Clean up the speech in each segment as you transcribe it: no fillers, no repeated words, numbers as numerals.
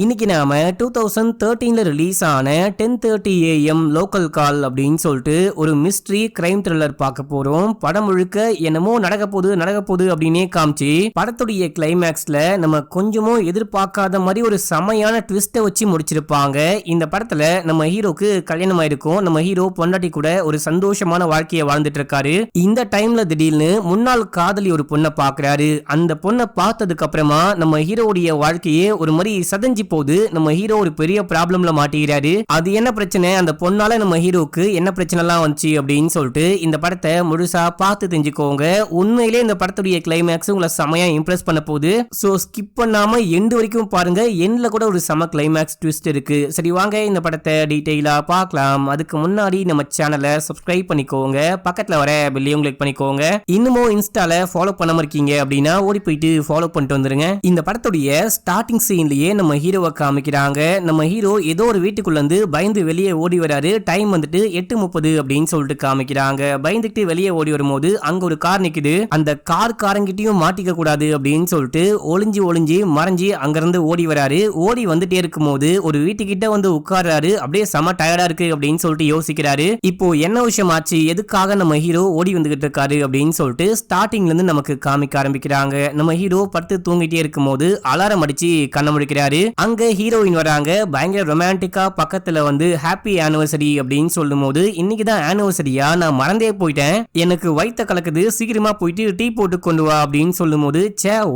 இன்னைக்கு நாம 2013ல ரிலீஸ் ஆன 10:30 AM லோக்கல் கால் அப்படின்னு சொல்லிட்டு ஒரு மிஸ்ட்ரி கிரைம் த்ரில்லர் பார்க்க போறோம். படம் முழுக்க என்னமோ நடக்க போகுது அப்படின்னே காமிச்சு படத்துடைய கிளைமேக்ஸ்ல நம்ம கொஞ்சமும் எதிர்பார்க்காத மாதிரி ஒரு செமையான ட்விஸ்ட்டை வச்சு முடிச்சிருப்பாங்க. இந்த படத்துல நம்ம ஹீரோக்கு கல்யாணம் ஆயிருக்கும். நம்ம ஹீரோ பொண்டாட்டி கூட ஒரு சந்தோஷமான வாழ்க்கையை வாழ்ந்துட்டு இருக்காரு. இந்த டைம்ல திடீர்னு முன்னாள் காதலி ஒரு பொண்ணை பாக்குறாரு. அந்த பொண்ணை பார்த்ததுக்கு அப்புறமா நம்ம ஹீரோடைய வாழ்க்கையே ஒரு மாதிரி சதஞ்சி போது நம்ம ஹீரோ ஒரு பெரிய ப்ராப்ளம்ல மாட்டிக்கிறாரு. அது என்ன பிரச்சனை, அந்த பொண்ணால நம்ம ஹீரோக்கு என்ன பிரச்சனை எல்லாம் வந்துச்சு அப்படின்னு சொல்லிட்டு இந்த படத்தை முழுசா பார்த்து தெரிஞ்சுக்கோங்க. உண்மையிலே இந்த படத்துடைய கிளைமேக்ஸ் உங்களை செமையா இம்ப்ரெஸ் பண்ண போகுது. சோ ஸ்கிப் பண்ணாம எண்ட் வரைக்கும் பாருங்க. எண்ட்ல கூட ஒரு செம கிளைமேக்ஸ் ட்விஸ்ட் இருக்கு. சரி வாங்க இந்த படத்தை டீடைலா பார்க்கலாம். அதுக்கு முன்னாடி நம்ம சேனலை சப்ஸ்கிரைப் பண்ணிக்கோங்க. பக்கத்துல வர பெல்லையும் கிளிக் பண்ணிக்கோங்க. இன்னமும் இன்ஸ்டால ஃபாலோ பண்ணாம இருக்கீங்க அப்படின்னா ஓடி போயிட்டு ஃபாலோ பண்ணிட்டு வந்துருங்க. இந்த படத்துடைய ஸ்டார்டிங் சீன்லயே நம்ம ஹீரோவை காமிக்கிறாங்க. நம்ம ஹீரோ ஏதோ ஒரு வீட்டுக்குள்ள இருந்து பயந்து வெளியே ஓடி வராரு. டைம் வந்துட்டு 8:30 அப்படின்னு சொல்லிட்டு காமிக்கிறாங்க. பயந்துட்டு வெளியே ஓடி வரும்போது அங்க ஒரு கார் நிக்குது. அந்த காரங்கிட்டையும் மாட்டிக்க கூடாது அப்படின்னு சொல்லிட்டு ஒளிஞ்சு மறைஞ்சு அங்கிருந்து ஓடி வராரு. ஓடி வந்துட்டே இருக்கும் போது ஒரு வீட்டுக்கிட்ட வந்து உட்கார்றாரு. அப்படியே செம டயர்டா இருக்கு அப்படின்னு சொல்லிட்டு யோசிக்கிறாரு. இப்போ என்ன விஷயம் ஆச்சு, எதுக்காக நம்ம ஹீரோ ஓடி வந்துகிட்டு இருக்காரு அப்படின்னு சொல்லிட்டு ஸ்டார்டிங்ல இருந்து நமக்கு காமிக்க ஆரம்பிக்கிறாங்க. நம்ம ஹீரோ படுத்து தூங்கிட்டே இருக்கும் போது அலாரம் அடிச்சு கண்ண முடிக்கிறாரு. அங்க ஹீரோயின் வராங்க. பயங்கர ரொமான்டிக்கா பக்கத்துல வந்து ஹாப்பி ஆனிவர்சரி அப்படின்னு சொல்லும் போது இன்னைக்கு தான் ஆனிவர்சரியா, நான் மறந்தே போயிட்டேன், எனக்கு வயித்த கலக்குது, சீக்கிரமா போயிட்டு டீ போட்டு கொண்டு வா அப்படின்னு சொல்லும் போது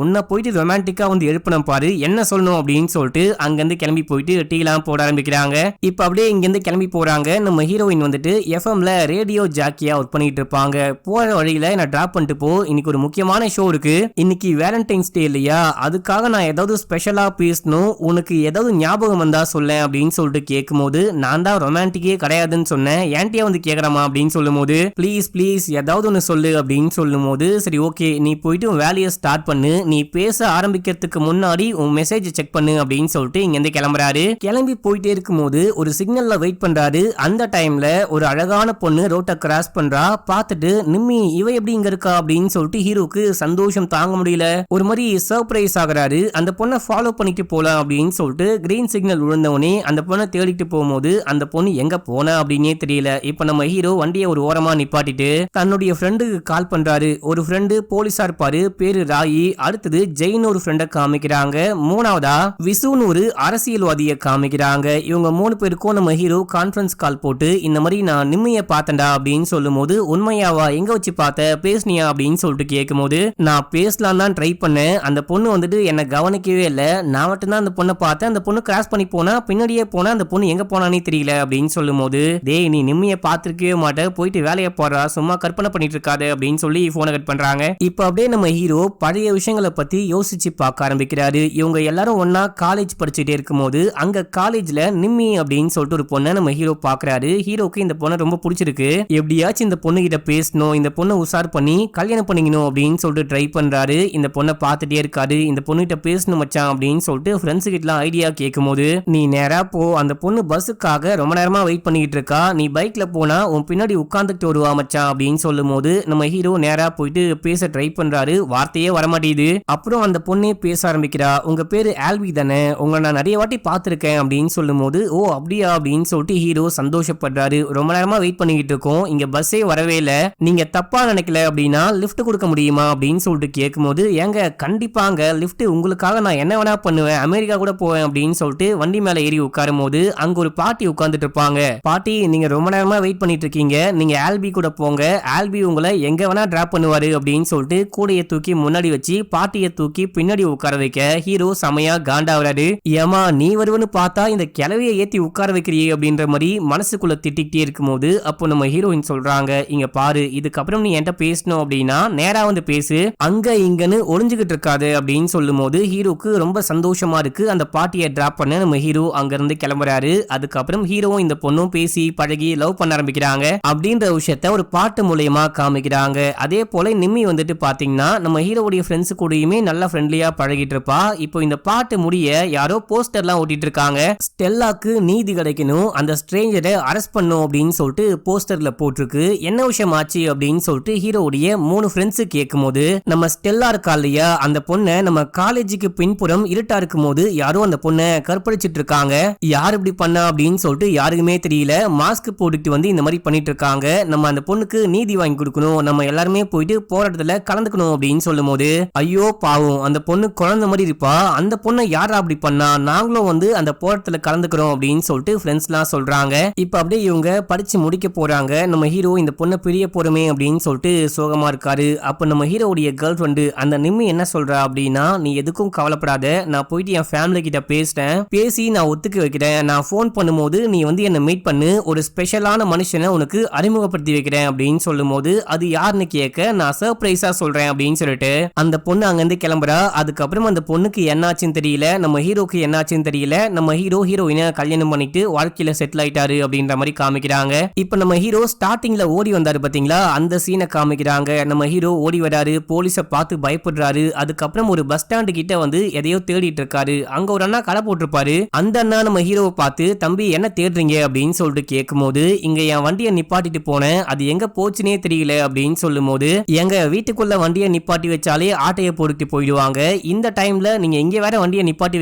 உன்னை போயிட்டு ரொமான்டிக்கா வந்து எழுப்பணும் பாரு, என்ன சொல்லணும் அப்படின்னு சொல்லிட்டு அங்கிருந்து கிளம்பி போயிட்டு டீ எல்லாம் போட ஆரம்பிக்கிறாங்க. இப்ப அப்படியே இங்கிருந்து கிளம்பி போறாங்க. நம்ம ஹீரோயின் வந்துட்டு எஃப்எம்ல ரேடியோ ஜாக்கியா ஒர்க் பண்ணிட்டு இருப்பாங்க. போற வழியில நான் டிராப் பண்ணிட்டு போ, இன்னைக்கு ஒரு முக்கியமான ஷோ இருக்கு, இன்னைக்கு வேலண்டைன்ஸ் டே இல்லையா, அதுக்காக நான் ஏதாவது ஸ்பெஷலா பேசணும், உனக்கு ஏதாவது ஞாபகம் வந்தா சொல்ல அப்படின்னு சொல்லிட்டு கேட்கும்போது நான் தான் ரொமான்டிக்கே கிடையாதுன்னு சொன்னேன், ஏன்டியா வந்து கேக்குறமா அப்படின்னு சொல்லும் போது ப்ளீஸ் ஏதாவது ஒன்னு சொல்லு அப்படின்னு சொல்லும் போது சரி ஓகே நீ போயிட்டு உன் வேலையை ஸ்டார்ட் பண்ணு, நீ பேச ஆரம்பிக்கிறதுக்கு முன்னாடி உன் மெசேஜ் செக் பண்ணு அப்படின்னு சொல்லிட்டு இங்க இருந்து கிளம்புறாரு. கிளம்பி போயிட்டே இருக்கும் போது ஒரு சிக்னல்ல வெயிட் பண்றாரு. அந்த டைம்ல ஒரு அழகான பொண்ணு ரோட்டை கிராஸ் பண்றா. பார்த்துட்டு நிம்மி இவ எப்படி இங்க இருக்கா அப்படின்னு சொல்லிட்டு ஹீரோக்கு சந்தோஷம் தாங்க முடியல. ஒரு மாதிரி சர்ப்ரைஸ் ஆகுறாரு. அந்த பொண்ணை ஃபாலோ பண்ணிட்டு போலாம் அப்படின்னு சொல்லிட்டு கிரீன் சிக்னல் விழுந்தவனே அந்த பொண்ணை தேடிட்டு போகும்போது அந்த பொண்ணு எங்க போனா அப்படின்னே தெரியல. இப்ப நம்ம ஹீரோ வண்டியை ஒரு ஓரமா நிப்பாட்டிட்டு தன்னுடைய ஃப்ரெண்டுக்கு கால் பண்றாரு. ஒரு ஃப்ரெண்டு போலீஸா இருப்பாரு, பேரு ராயி. அடுத்தது ஜெயின் ஒரு ஃப்ரெண்ட காமிக்கிறாங்க. மூணாவதா விசுன்னு ஒரு அரசியல்வாதியை காமிக்கிறாங்க. இவங்க 3 பேருக்கும் நம்ம ஹீரோ கான்ஃபரன்ஸ் கால் போட்டு இந்த மாதிரி நான் நிம்மியை பார்த்தேன்டா அப்படின்னு சொல்லும் போது உண்மையாவா, எங்க வச்சு பார்த்த, பேசுனியா அப்படின்னு சொல்லிட்டு கேட்கும் போது நான் பேசலாம் தான் ட்ரை பண்ணேன், அந்த பொண்ணு வந்துட்டு என்ன கவனிக்கவே இல்லை, நான் மட்டும் தான் அந்த பொண்ணை பார்த்தேன், அந்த பொண்ணு கிராஸ் பண்ணி போனா பின்னாடியே போனா, அந்த பொண்ணு எங்க போனானே தெரியல அப்படின்னு சொல்லும் போது டேய் நீ நிம்மியை பார்த்திருக்கவே மாட்ட, போயிட்டு வேலையை போடுறா, சும்மா கற்பனை பண்ணிட்டு இருக்காது அப்படின்னு சொல்லி போனை கட் பண்றாங்க. இப்ப அப்படியே நம்ம ஹீரோ பழைய விஷயங்களை பத்தி யோசிச்சு பார்க்க ஆரம்பிக்கிறாரு. இவங்க எல்லாரும் ஒன்னா காலேஜ் படிச்சுட்டே இருக்கும் போது அங்க காலேஜ்ல நிம்மி அப்படின்னு சொல்லிட்டு ஒரு பொண்ணை நம்ம ஹீரோ பாக்குறாரு. ஹீரோக்கு இந்த பொண்ணை ரொம்ப பிடிச்சிருக்கு, எப்படியாச்சும் இந்த பொண்ணு கிட்ட பேசணும், இந்த பொண்ணை உசார் பண்ணி கல்யாணம் பண்ணிக்கணும் அப்படின்னு சொல்லிட்டு ட்ரை பண்றாரு. இந்த பொண்ணை பார்த்துட்டே இருக்காரு. இந்த பொண்ணு கிட்ட பேசணும் மச்சான் அப்படின்னு சொல்லிட்டு ஃப்ரெண்ட்ஸ் கிட்ட ஐடியா கேட்கும் போது நீ நேரா போ, அந்த பொண்ணு பஸ்ஸுக்காக ரொம்ப நேரமா வெயிட் பண்ணிட்டு இருக்கா, நீ பைக்ல போனா உன் பின்னாடி உட்கார்ந்துட்டு வருவா மச்சான் அப்படின்னு சொல்லும் போது நம்ம ஹீரோ நேரா போயிட்டு பேச ட்ரை பண்றாரு. வார்த்தையே வரமாட்டேது. அப்புறம் அந்த பொண்ணே பேச ஆரம்பிக்கிறா. உங்க பேரு ஆல்வி தானே, உங்களை நான் நிறைய வாட்டி பார்த்திருக்கேன் அப்படின்னு சொல்லும் போது ஓ அப்படியா அப்படின்னு சொல்லிட்டு ஹீரோ சந்தோஷப்படுறாரு. ரொம்ப நேரமா வெயிட் பண்ணிக்கிட்டு இருக்கோம், இங்க பஸ்ஸே வரவே இல்லை, நீங்க தப்பா நினைக்கல அப்படின்னா லிஃப்ட் கொடுக்க முடியுமா அப்படின்னு சொல்லிட்டு கேட்கும் போது ஏங்க கண்டிப்பாங்க லிஃப்ட் உங்களுக்காக நான் என்ன வேணா பண்ணுவேன், அமெரிக்கா கூட போவேன் அப்படின்னு சொல்லிட்டு வண்டி மேல ஏறி உட்காரும் போது அங்க ஒரு பாட்டி உட்கார்ந்துட்டு இருப்பாங்க. பாட்டி நீங்க ரொம்ப நேரமா வெயிட் பண்ணிட்டு இருக்கீங்க, நீங்க ஆல்பி கூட போங்க, ஆல்பி உங்களை எங்க வேணா டிராப் பண்ணுவாரு அப்படின்னு சொல்லிட்டு கூடையை தூக்கி முன்னாடி வச்சு பாட்டியை தூக்கி பின்னாடி உட்கார வைக்க ஹீரோ செமையா காண்டாவறாரு. ஏமா நீ வருவன்னு பார்த்தா இந்த கிளவியை ஏத்தி உட்கார வைக்கிறியே அப்படின்ற மாதிரி மனசுக்குள்ள திட்டிக்கிட்டே இருக்கும் போது அப்போ நம்ம ஹீரோயின் சொல்றாங்க இங்க பாரு, இதுக்கப்புறம் நீ என்கிட்ட பேசணும் அப்படின்னா நேரா வந்து பேசு, அங்க இங்கன்னு ஒளிஞ்சுகிட்டு இருக்காது அப்படின்னு சொல்லும் போது ஹீரோக்கு ரொம்ப சந்தோஷமா இருக்கு. அந்த பாட்டியை டிராப் பண்ண நம்ம ஹீரோ அங்க இருந்து கிளம்புறாரு. அதுக்கப்புறம் ஹீரோவும் இந்த பொண்ணும் பேசி பழகி லவ் பண்ண ஆரம்பிக்கிறாங்க அப்படின்ற விஷயத்த ஒரு பாட்டு மூலமா காமிக்கிறாங்க. அதே போல நிம்மி வந்துட்டு பாத்தீங்கன்னா நம்ம ஹீரோவுடைய ஃப்ரெண்ட்ஸ் கூடயுமே நல்லா ஃப்ரெண்ட்லியா பழகிட்டு இருப்பா. இப்போ இந்த பாட்டு முடிய யாரோ போஸ்டர்லாம் ஓட்டிட்டு இருக்காங்க. ஸ்டெல்லாக்கு நீதி கிடைக்கணும், அந்த ஸ்ட்ரேஞ்சரை அரெஸ்ட் பண்ணும் அப்படின்னு சொல்லிட்டு போஸ்டர்ல போட்டிருக்கு. என்ன விஷயம் ஆச்சு அப்படின்னு சொல்லிட்டு ஹீரோவுடைய 3 ஃப்ரெண்ட்ஸ் கேட்கும் போது நம்ம ஸ்டெல்லா இருக்கா இல்லையா, அந்த பொண்ணை நம்ம காலேஜுக்கு பின்புறம் இருட்டா இருக்கும் போது யாரோ யாரும் அந்த பொண்ணை கற்பழிச்சிட்டு இருக்காங்க. யார் இப்படி பண்ணா அப்படின்னு சொல்லிட்டு யாருக்குமே தெரியல. மாஸ்க் போட்டுட்டு வந்து இந்த மாதிரி பண்ணிட்டு இருக்காங்க. நம்ம அந்த பொண்ணுக்கு நீதி வாங்கி கொடுக்கணும், நம்ம எல்லாருமே போயிட்டு போராட்டத்துல கலந்துக்கணும் அப்படின்னு சொல்லும் போது ஐயோ பாவம், அந்த பொண்ணு குழந்தை மாதிரி இருப்பா, அந்த பொண்ணை யாரா அப்படி பண்ணா, நாங்களும் வந்து அந்த போராட்டத்துல கலந்துக்கிறோம் அப்படின்னு சொல்லிட்டு ஃப்ரெண்ட்ஸ் எல்லாம் சொல்றாங்க. இப்ப அப்படியே இவங்க படிச்சு முடிக்க போறாங்க. நம்ம ஹீரோ இந்த பொண்ணை பிரிய போறமே அப்படின்னு சொல்லிட்டு சோகமா இருக்காரு. அப்ப நம்ம ஹீரோவுடைய கேர்ள் ஃப்ரெண்டு அந்த நிம்மி என்ன சொல்றா அப்படின்னா, நீ எதுக்கும் கவலைப்படாத, நான் போயிட்டு என் ஃபேமிலி கிட்ட பேசிட்டேன், பேசி நான் ஒத்துக்க வைக்கிறேன், நான் போன் பண்ணும்போது நீ வந்து என்ன மீட் பண்ணு, ஒரு ஸ்பெஷலான மனுஷனை உனக்கு அறிமுகப்படுத்தி வைக்கிறேன் அப்படின்னு சொல்லும் போது அது யாருன்னு கேட்க நான் சர்ப்ரைஸா சொல்றேன் அப்படின்னு சொல்லிட்டு அந்த பொண்ணு அங்கிருந்து கிளம்புறா. அதுக்கப்புறம் அந்த பொண்ணுக்கு என்னாச்சுன்னு தெரியல, நம்ம ஹீரோக்கு என்னாச்சுன்னு தெரியல. நம்ம ஹீரோ ஹீரோயினை கல்யாணம் பண்ணிட்டு வாழ்க்கையில செட்டில் ஆயிட்டாரு அப்படின்ற மாதிரி காமிக்கிறாங்க. இப்ப நம்ம ஹீரோ ஸ்டார்டிங்ல ஓடி வந்தாரு பாத்தீங்களா, அந்த சீனை காமிக்கிறாங்க. நம்ம ஹீரோ ஓடி வராரு, போலீஸ பார்த்து பயப்படுறாரு. அதுக்கப்புறம் ஒரு பஸ் ஸ்டாண்டு கிட்ட வந்து எதையோ தேடிட்டு இருக்காரு. அங்க ஒரு அண்ணா கடை போட்டிருப்பாரு. அந்த அண்ணா நம்ம ஹீரோவை பார்த்து தம்பி என்ன தேடுறீங்க அப்படின்னு சொல்லிட்டு கேட்கும் போது, இங்க என் வண்டியை நிப்பாட்டிட்டு போனேன், அது எங்க போச்சுனே தெரியல அப்படின்னு சொல்லும் போது, எங்க வீட்டுக்குள்ள வண்டியை நிப்பாட்டி வச்சாலே ஆட்டையை போட்டுட்டு போயிடுவாங்க, இந்த டைம்ல நீங்க இங்க வேற வண்டியை நிப்பாட்டி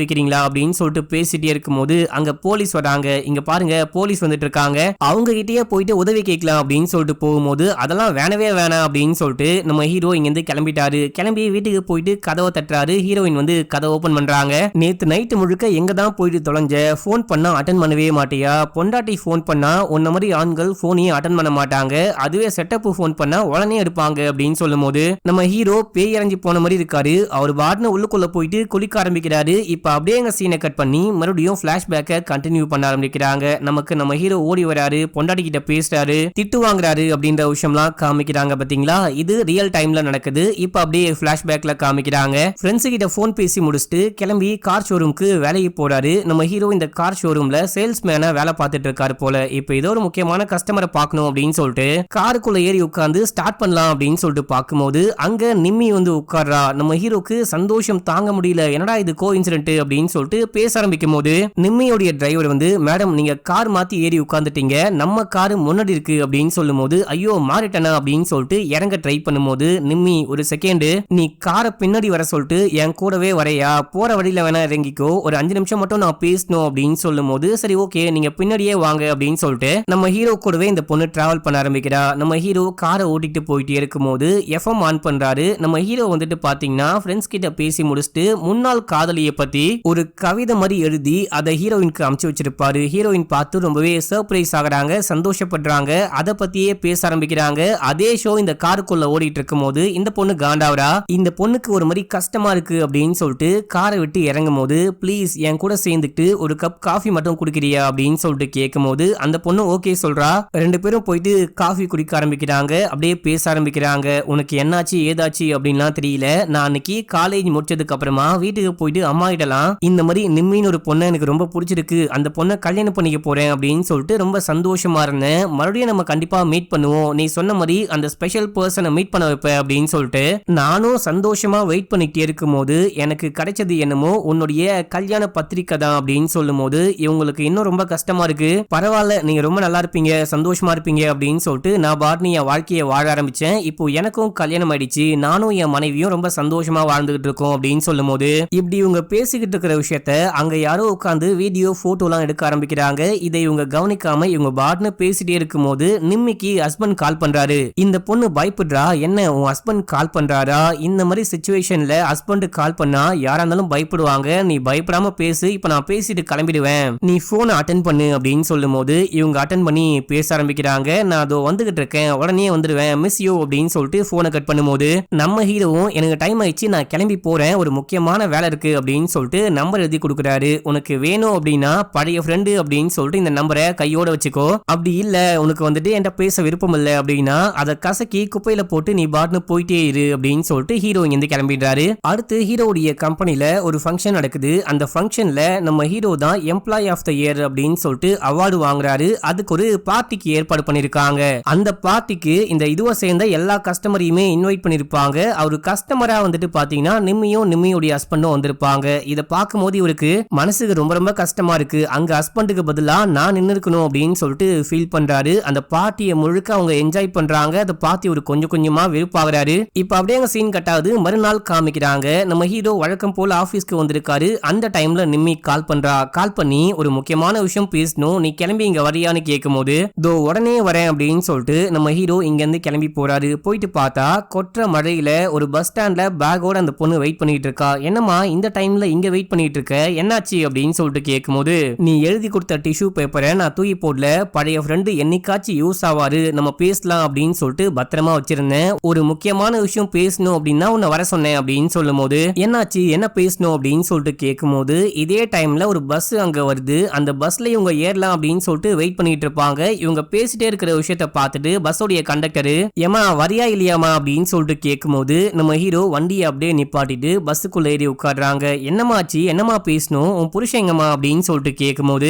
வைக்கிறீங்களா அப்படின்னு சொல்லிட்டு பேசிட்டே இருக்கும் போது அங்க போலீஸ் வராங்க. இங்க பாருங்க போலீஸ் வந்துட்டு இருக்காங்க, அவங்க கிட்டயே போயிட்டு உதவி கேட்கலாம் அப்படின்னு சொல்லிட்டு போகும்போது அதெல்லாம் வேணவே வேணாம் அப்படின்னு சொல்லிட்டு நம்ம ஹீரோ இங்க இருந்து கிளம்பிட்டாரு. கிளம்பி வீட்டுக்கு போயிட்டு கதவை தட்டுறாரு. ஹீரோயின் வந்து கதவை ஓபன் பண்றாங்க. நேத்து நைட்டு முழுக்க எங்க தான் போயிட்டு தொலைஞ்ச, போன் பண்ணா அட்டன் பண்ணவே மாட்டியா, பொண்டாட்டி போன் பண்ணா உன்ன மாதிரி ஆண்கள் போனையும் அட்டன் பண்ண மாட்டாங்க, அதுவே செட்டப் போன் பண்ணா உடனே எடுப்பாங்க அப்படின்னு சொல்லும் போது நம்ம ஹீரோ பேய் இறங்கி போன மாதிரி இருக்காரு. அவர் பாட்னு உள்ளுக்குள்ள போயிட்டு குளிக்க ஆரம்பிக்கிறாரு. இப்ப அப்படியே எங்க சீனை கட் பண்ணி மறுபடியும் பிளாஷ்பேக்கை கண்டினியூ பண்ண ஆரம்பிக்கிறாங்க. நமக்கு நம்ம ஹீரோ ஓடி வராரு, பொண்டாட்டி கிட்ட பேசுறாரு, திட்டு வாங்குறாரு அப்படின்ற விஷயம்லாம் காமிக்கிறாங்க பாத்தீங்களா. இது ரியல் டைம்ல நடக்குது. இப்ப அப்படியே பிளாஷ்பேக்ல காமிக்கிறாங்க. ஃப்ரெண்ட்ஸ் கிட்ட போன் பேசி முடிச்சுட்டு கிளம்பி கார் ஷோரூமுக்கு வேலைக்கு போறாரு. நம்ம ஹீரோ இந்த கார் ஷோரூம்ல சேல்ஸ்மேனா வேலை பார்த்துட்டு இருக்காரு போல. இப்ப ஏதோ ஒரு முக்கியமான கஸ்டமரை பார்க்கணும் அப்படின்னு சொல்லிட்டு காருக்குள்ள ஏறி உட்கார்ந்து ஸ்டார்ட் பண்ணலாம் அப்படின்னு சொல்லிட்டு பார்க்கும்போது அங்க நிம்மி வந்து உட்கார்றா. நம்ம ஹீரோக்கு சந்தோஷம் தாங்க முடியல, என்னடா இது கோ இன்சிடென்ட் அப்படின்னு சொல்லிட்டு பேச ஆரம்பிக்கும் போது நிம்மியோடைய டிரைவர் வந்து, மேடம் நீங்க கார் மாத்தி ஏறி உட்கார்ந்துட்டீங்க, நம்ம கார் முன்னாடி இருக்கு அப்படின்னு சொல்லும் போது ஐயோ மாறிட்டனா அப்படின்னு சொல்லிட்டு இறங்க ட்ரை பண்ணும்போது நிம்மி ஒரு செகண்ட், நீ காரை பின்னாடி வர சொல்லிட்டு என் கூடவே வரையா, போற வழியில வேணா இறங்கிக்கோ, ஒரு 5 நிமிஷம் மட்டும் நான் பேசணும் அப்படின்னு சொல்லும் போது சரி ஓகே நீங்க பின்னாடியே வாங்க அப்படின்னு சொல்லிட்டு நம்ம ஹீரோ கூடவே இந்த பொண்ணு டிராவல் பண்ண ஆரம்பிக்கிறா. நம்ம ஹீரோ காரை ஓட்டிட்டு போயிட்டு இருக்கும் போது எஃப்எம் ஆன் பண்றாரு. நம்ம ஹீரோ வந்துட்டு பாத்தீங்கன்னா ஃப்ரெண்ட்ஸ் கிட்ட பேசி முடிச்சுட்டு முன்னாள் காதலியை பத்தி ஒரு கவிதை மாதிரி எழுதி அதை ஹீரோயினுக்கு அனுப்பிச்சு வச்சிருப்பாரு. ஹீரோயின் பார்த்து ரொம்பவே சர்ப்ரைஸ் ஆகுறாங்க, சந்தோஷப்படுறாங்க, அதை பத்தியே பேச ஆரம்பிக்கிறாங்க. அதே ஷோ இந்த காருக்குள்ள ஓடிட்டு இருக்கும் போது இந்த பொண்ணு காண்டாவரா, இந்த பொண்ணுக்கு ஒரு மாதிரி கஷ்டமா இருக்கு அப்படின்னு சொல்லிட்டு காரை விட்டு இறங்கும் போது ப்ளீஸ் என் கூட சேர்ந்துட்டு ஒரு கப் காஃபி மட்டும் குடிக்கிறியா அப்படின்னு சொல்லிட்டு கேட்கும் போது அந்த பொண்ணு ஓகே சொல்றா. 2 பேரும் போயிட்டு காஃபி குடிக்க ஆரம்பிக்கிறாங்க. அப்படியே பேச ஆரம்பிக்கிறாங்க. உனக்கு என்னாச்சு ஏதாச்சு அப்படின்லாம் தெரியல, நான் அன்னைக்கு காலேஜ் முடிச்சதுக்கு அப்புறமா வீட்டுக்கு போயிட்டு அம்மா கிட்டலாம் இந்த மாதிரி நிம்மின்னு ஒரு பொண்ணை எனக்கு ரொம்ப பிடிச்சிருக்கு, அந்த பொண்ணை கல்யாணம் பண்ணிக்க போறேன் அப்படின்னு சொல்லிட்டு ரொம்ப சந்தோஷமா இருந்தேன், மறுபடியும் நம்ம கண்டிப்பா மீட் பண்ணுவோம், நீ சொன்ன மாதிரி அந்த ஸ்பெஷல் பர்சனை மீட் பண்ண வைப்ப அப்படின்னு சொல்லிட்டு நானும் சந்தோஷமா வெயிட் பண்ணிட்டே இருக்கும் போது எனக்கு கிடைச்சது என்னமோ உன்னுடைய கல்யாண பத்திரிக்கை தான் அப்படின்னு சொல்லும் போது இவங்களுக்கு இன்னும் ரொம்ப கஷ்டமா இருக்கு, பரவாயில்ல நீங்க ரொம்ப நல்லா இருப்பீங்க சந்தோஷமா இருப்பீங்க அப்படின்னு சொல்லிட்டு நான் பாட்னி என் வாழ்க்கையை வாழ ஆரம்பிச்சேன், இப்போ எனக்கும் கல்யாணம் ஆயிடுச்சு, நானும் என் மனைவியும் ரொம்ப சந்தோஷமா வாழ்ந்துகிட்டு இருக்கோம் அப்படின்னு சொல்லும் போது இப்படி இவங்க பேசிக்கிட்டு இருக்கிற விஷயத்த அங்க யாரோ உட்காந்து வீடியோ போட்டோ எல்லாம் எடுக்க ஆரம்பிக்கிறாங்க. இதை இவங்க கவனிக்காம இவங்க பாட்னு பேசிட்டே இருக்கும் போது நிம்மிக்கு ஹஸ்பண்ட் கால் பண்றாரு. இந்த பொண்ணு பயப்படுறா, என்ன உன் ஹஸ்பண்ட் கால் பண்றாரா, இந்த மாதிரி சிச்சுவேஷன்ல ஹஸ்பண்ட் கால் பண்ணா யாரா இருந்தாலும் பயப்படுவாங்க, நீ பயப்படாம பேசு, இப்ப நான் பேசிட்டு கிளம்பிடுவேன், நீ போனை அட்டென்ட் பண்ணு அப்படின்னு சொல்லும் போது இவங்க அட்டென்ட் பண்ணி பேச ஆரம்பிக்கிறாங்க. நான் அதோ வந்துகிட்டு இருக்கேன் உடனே வந்துடுவேன் மிஸ் யூ அப்படின்னு சொல்லிட்டு போனை கட் பண்ணும்போது நம்ம ஹீரோவும் எனக்கு டைம் ஆயிடுச்சு நான் கிளம்பி போறேன் ஒரு முக்கியமான வேலை இருக்கு அப்படின்னு சொல்லிட்டு நம்பர் எழுதி கொடுக்குறாரு. உனக்கு வேணும் அப்படின்னா பழைய ஃப்ரெண்டு அப்படின்னு சொல்லிட்டு இந்த நம்பரை கையோட வச்சுக்கோ, அப்படி இல்ல உனக்கு வந்துட்டு என்கிட்ட பேச விருப்பம் இல்லை அப்படின்னா அதை கசக்கி குப்பையில போட்டு நீ பாட்னு போயிட்டே இரு அப்படின்னு சொல்லிட்டு ஹீரோ இங்க கிளம்பிடுறாரு. அடுத்து ஹீரோடைய கம்பெனில ஒரு ஃபங்க்ஷன் நடக்குது. அந்த ஃபங்க்ஷன்ல நம்ம ஹீரோ தான் எம்ப்ளாய் ஆஃப் த இயர் அப்படின்னு சொல்லிட்டு அவார்டு வாங்குறாரு. அதுக்கு ஒரு பார்ட்டிக்கு ஏற்பாடு பண்ணிருக்காங்க. அந்த பார்ட்டிக்கு இந்த இதுவா சேர்ந்த எல்லா கஸ்டமரையுமே இன்வைட் பண்ணிருப்பாங்க. அவரு கஸ்டமரா வந்துட்டு பாத்தீங்கன்னா நிம்மியோடைய ஹஸ்பண்டும் வந்திருப்பாங்க. இதை பார்க்கும்போது இவருக்கு மனசுக்கு ரொம்ப ரொம்ப கஷ்டமா இருக்கு, அங்க ஹஸ்பண்டுக்கு பதிலா நான் நின்று இருக்கணும் அப்படின்னு சொல்லிட்டு ஃபீல் பண்றாரு. அந்த பார்ட்டியை முழுக்க அவங்க என்ஜாய் பண்றாங்க. அதை பார்த்து இவரு கொஞ்சம் கொஞ்சமா வெறுப்பாகிறாரு. இப்ப அப்படியே சீன் கட்டாவது மறுநாள் காமிக்கிறாங்க. நம்ம ஹீரோ வழக்கம் போல ஆபீஸ்க்கு வந்திருக்காரு. அந்த டைம்ல நிம்மி கால் பண்றா. கால் பண்ணி ஒரு முக்கியமான விஷயம் பேசணும், நீ கிளம்பி இங்க வரியான்னு கேட்கும்போது தோ உடனே வரேன் அப்படின்னு சொல்லிட்டு நம்ம ஹீரோ இங்க இருந்து கிளம்பி போறாரு. போயிட்டு பார்த்தா கொற்ற மழையில ஒரு பஸ் ஸ்டாண்ட்ல பேக்கோட அந்த பொண்ணு வெயிட் பண்ணிட்டு இருக்கா. என்னமா இந்த டைம்ல இங்க வெயிட் பண்ணிட்டு இருக்க, என்னாச்சு அப்படின்னு சொல்லிட்டு கேட்கும்போது நீ எழுதி கொடுத்த டிஷ்யூ பேப்பரை நான் தூக்கி போடல, பழைய ஃப்ரெண்டு என்னைக்காச்சும் யூஸ் ஆவாரு, நம்ம பேசலாம் அப்படின்னு சொல்லிட்டு பத்திரமா வச்சிருந்தேன். ஒரு முக்கியமான விஷயம் பேசணும் அப்படின்னா உன்னை வர சொன்னேன் அப்படின்னு சொல்லும் போது என்னாச்சு என்ன பேசணும் அப்படின்னு சொல்லிட்டு கேட்கும்போது இதே டைம்ல ஒரு பஸ் அங்க வருது, அந்த பஸ்ல இவங்க ஏறலாம் அப்படின்னு சொல்லிட்டு வெயிட் பண்ணிட்டு இருப்பாங்க. இவங்க பேசிட்டே இருக்கிற விஷயத்த பார்த்துட்டு பஸ்ஸோடைய கண்டக்டரு ஏமா வரியா இல்லையாமா அப்படின்னு சொல்லிட்டு கேட்கும்போது நம்ம ஹீரோ வண்டியை அப்படியே நிப்பாட்டிட்டு பஸ்ஸுக்குள்ள ஏறி உட்காடுறாங்க. என்னமாச்சு என்னமா பேசணும், உன் புருஷன் எங்கம்மா அப்படின்னு சொல்லிட்டு கேட்கும்போது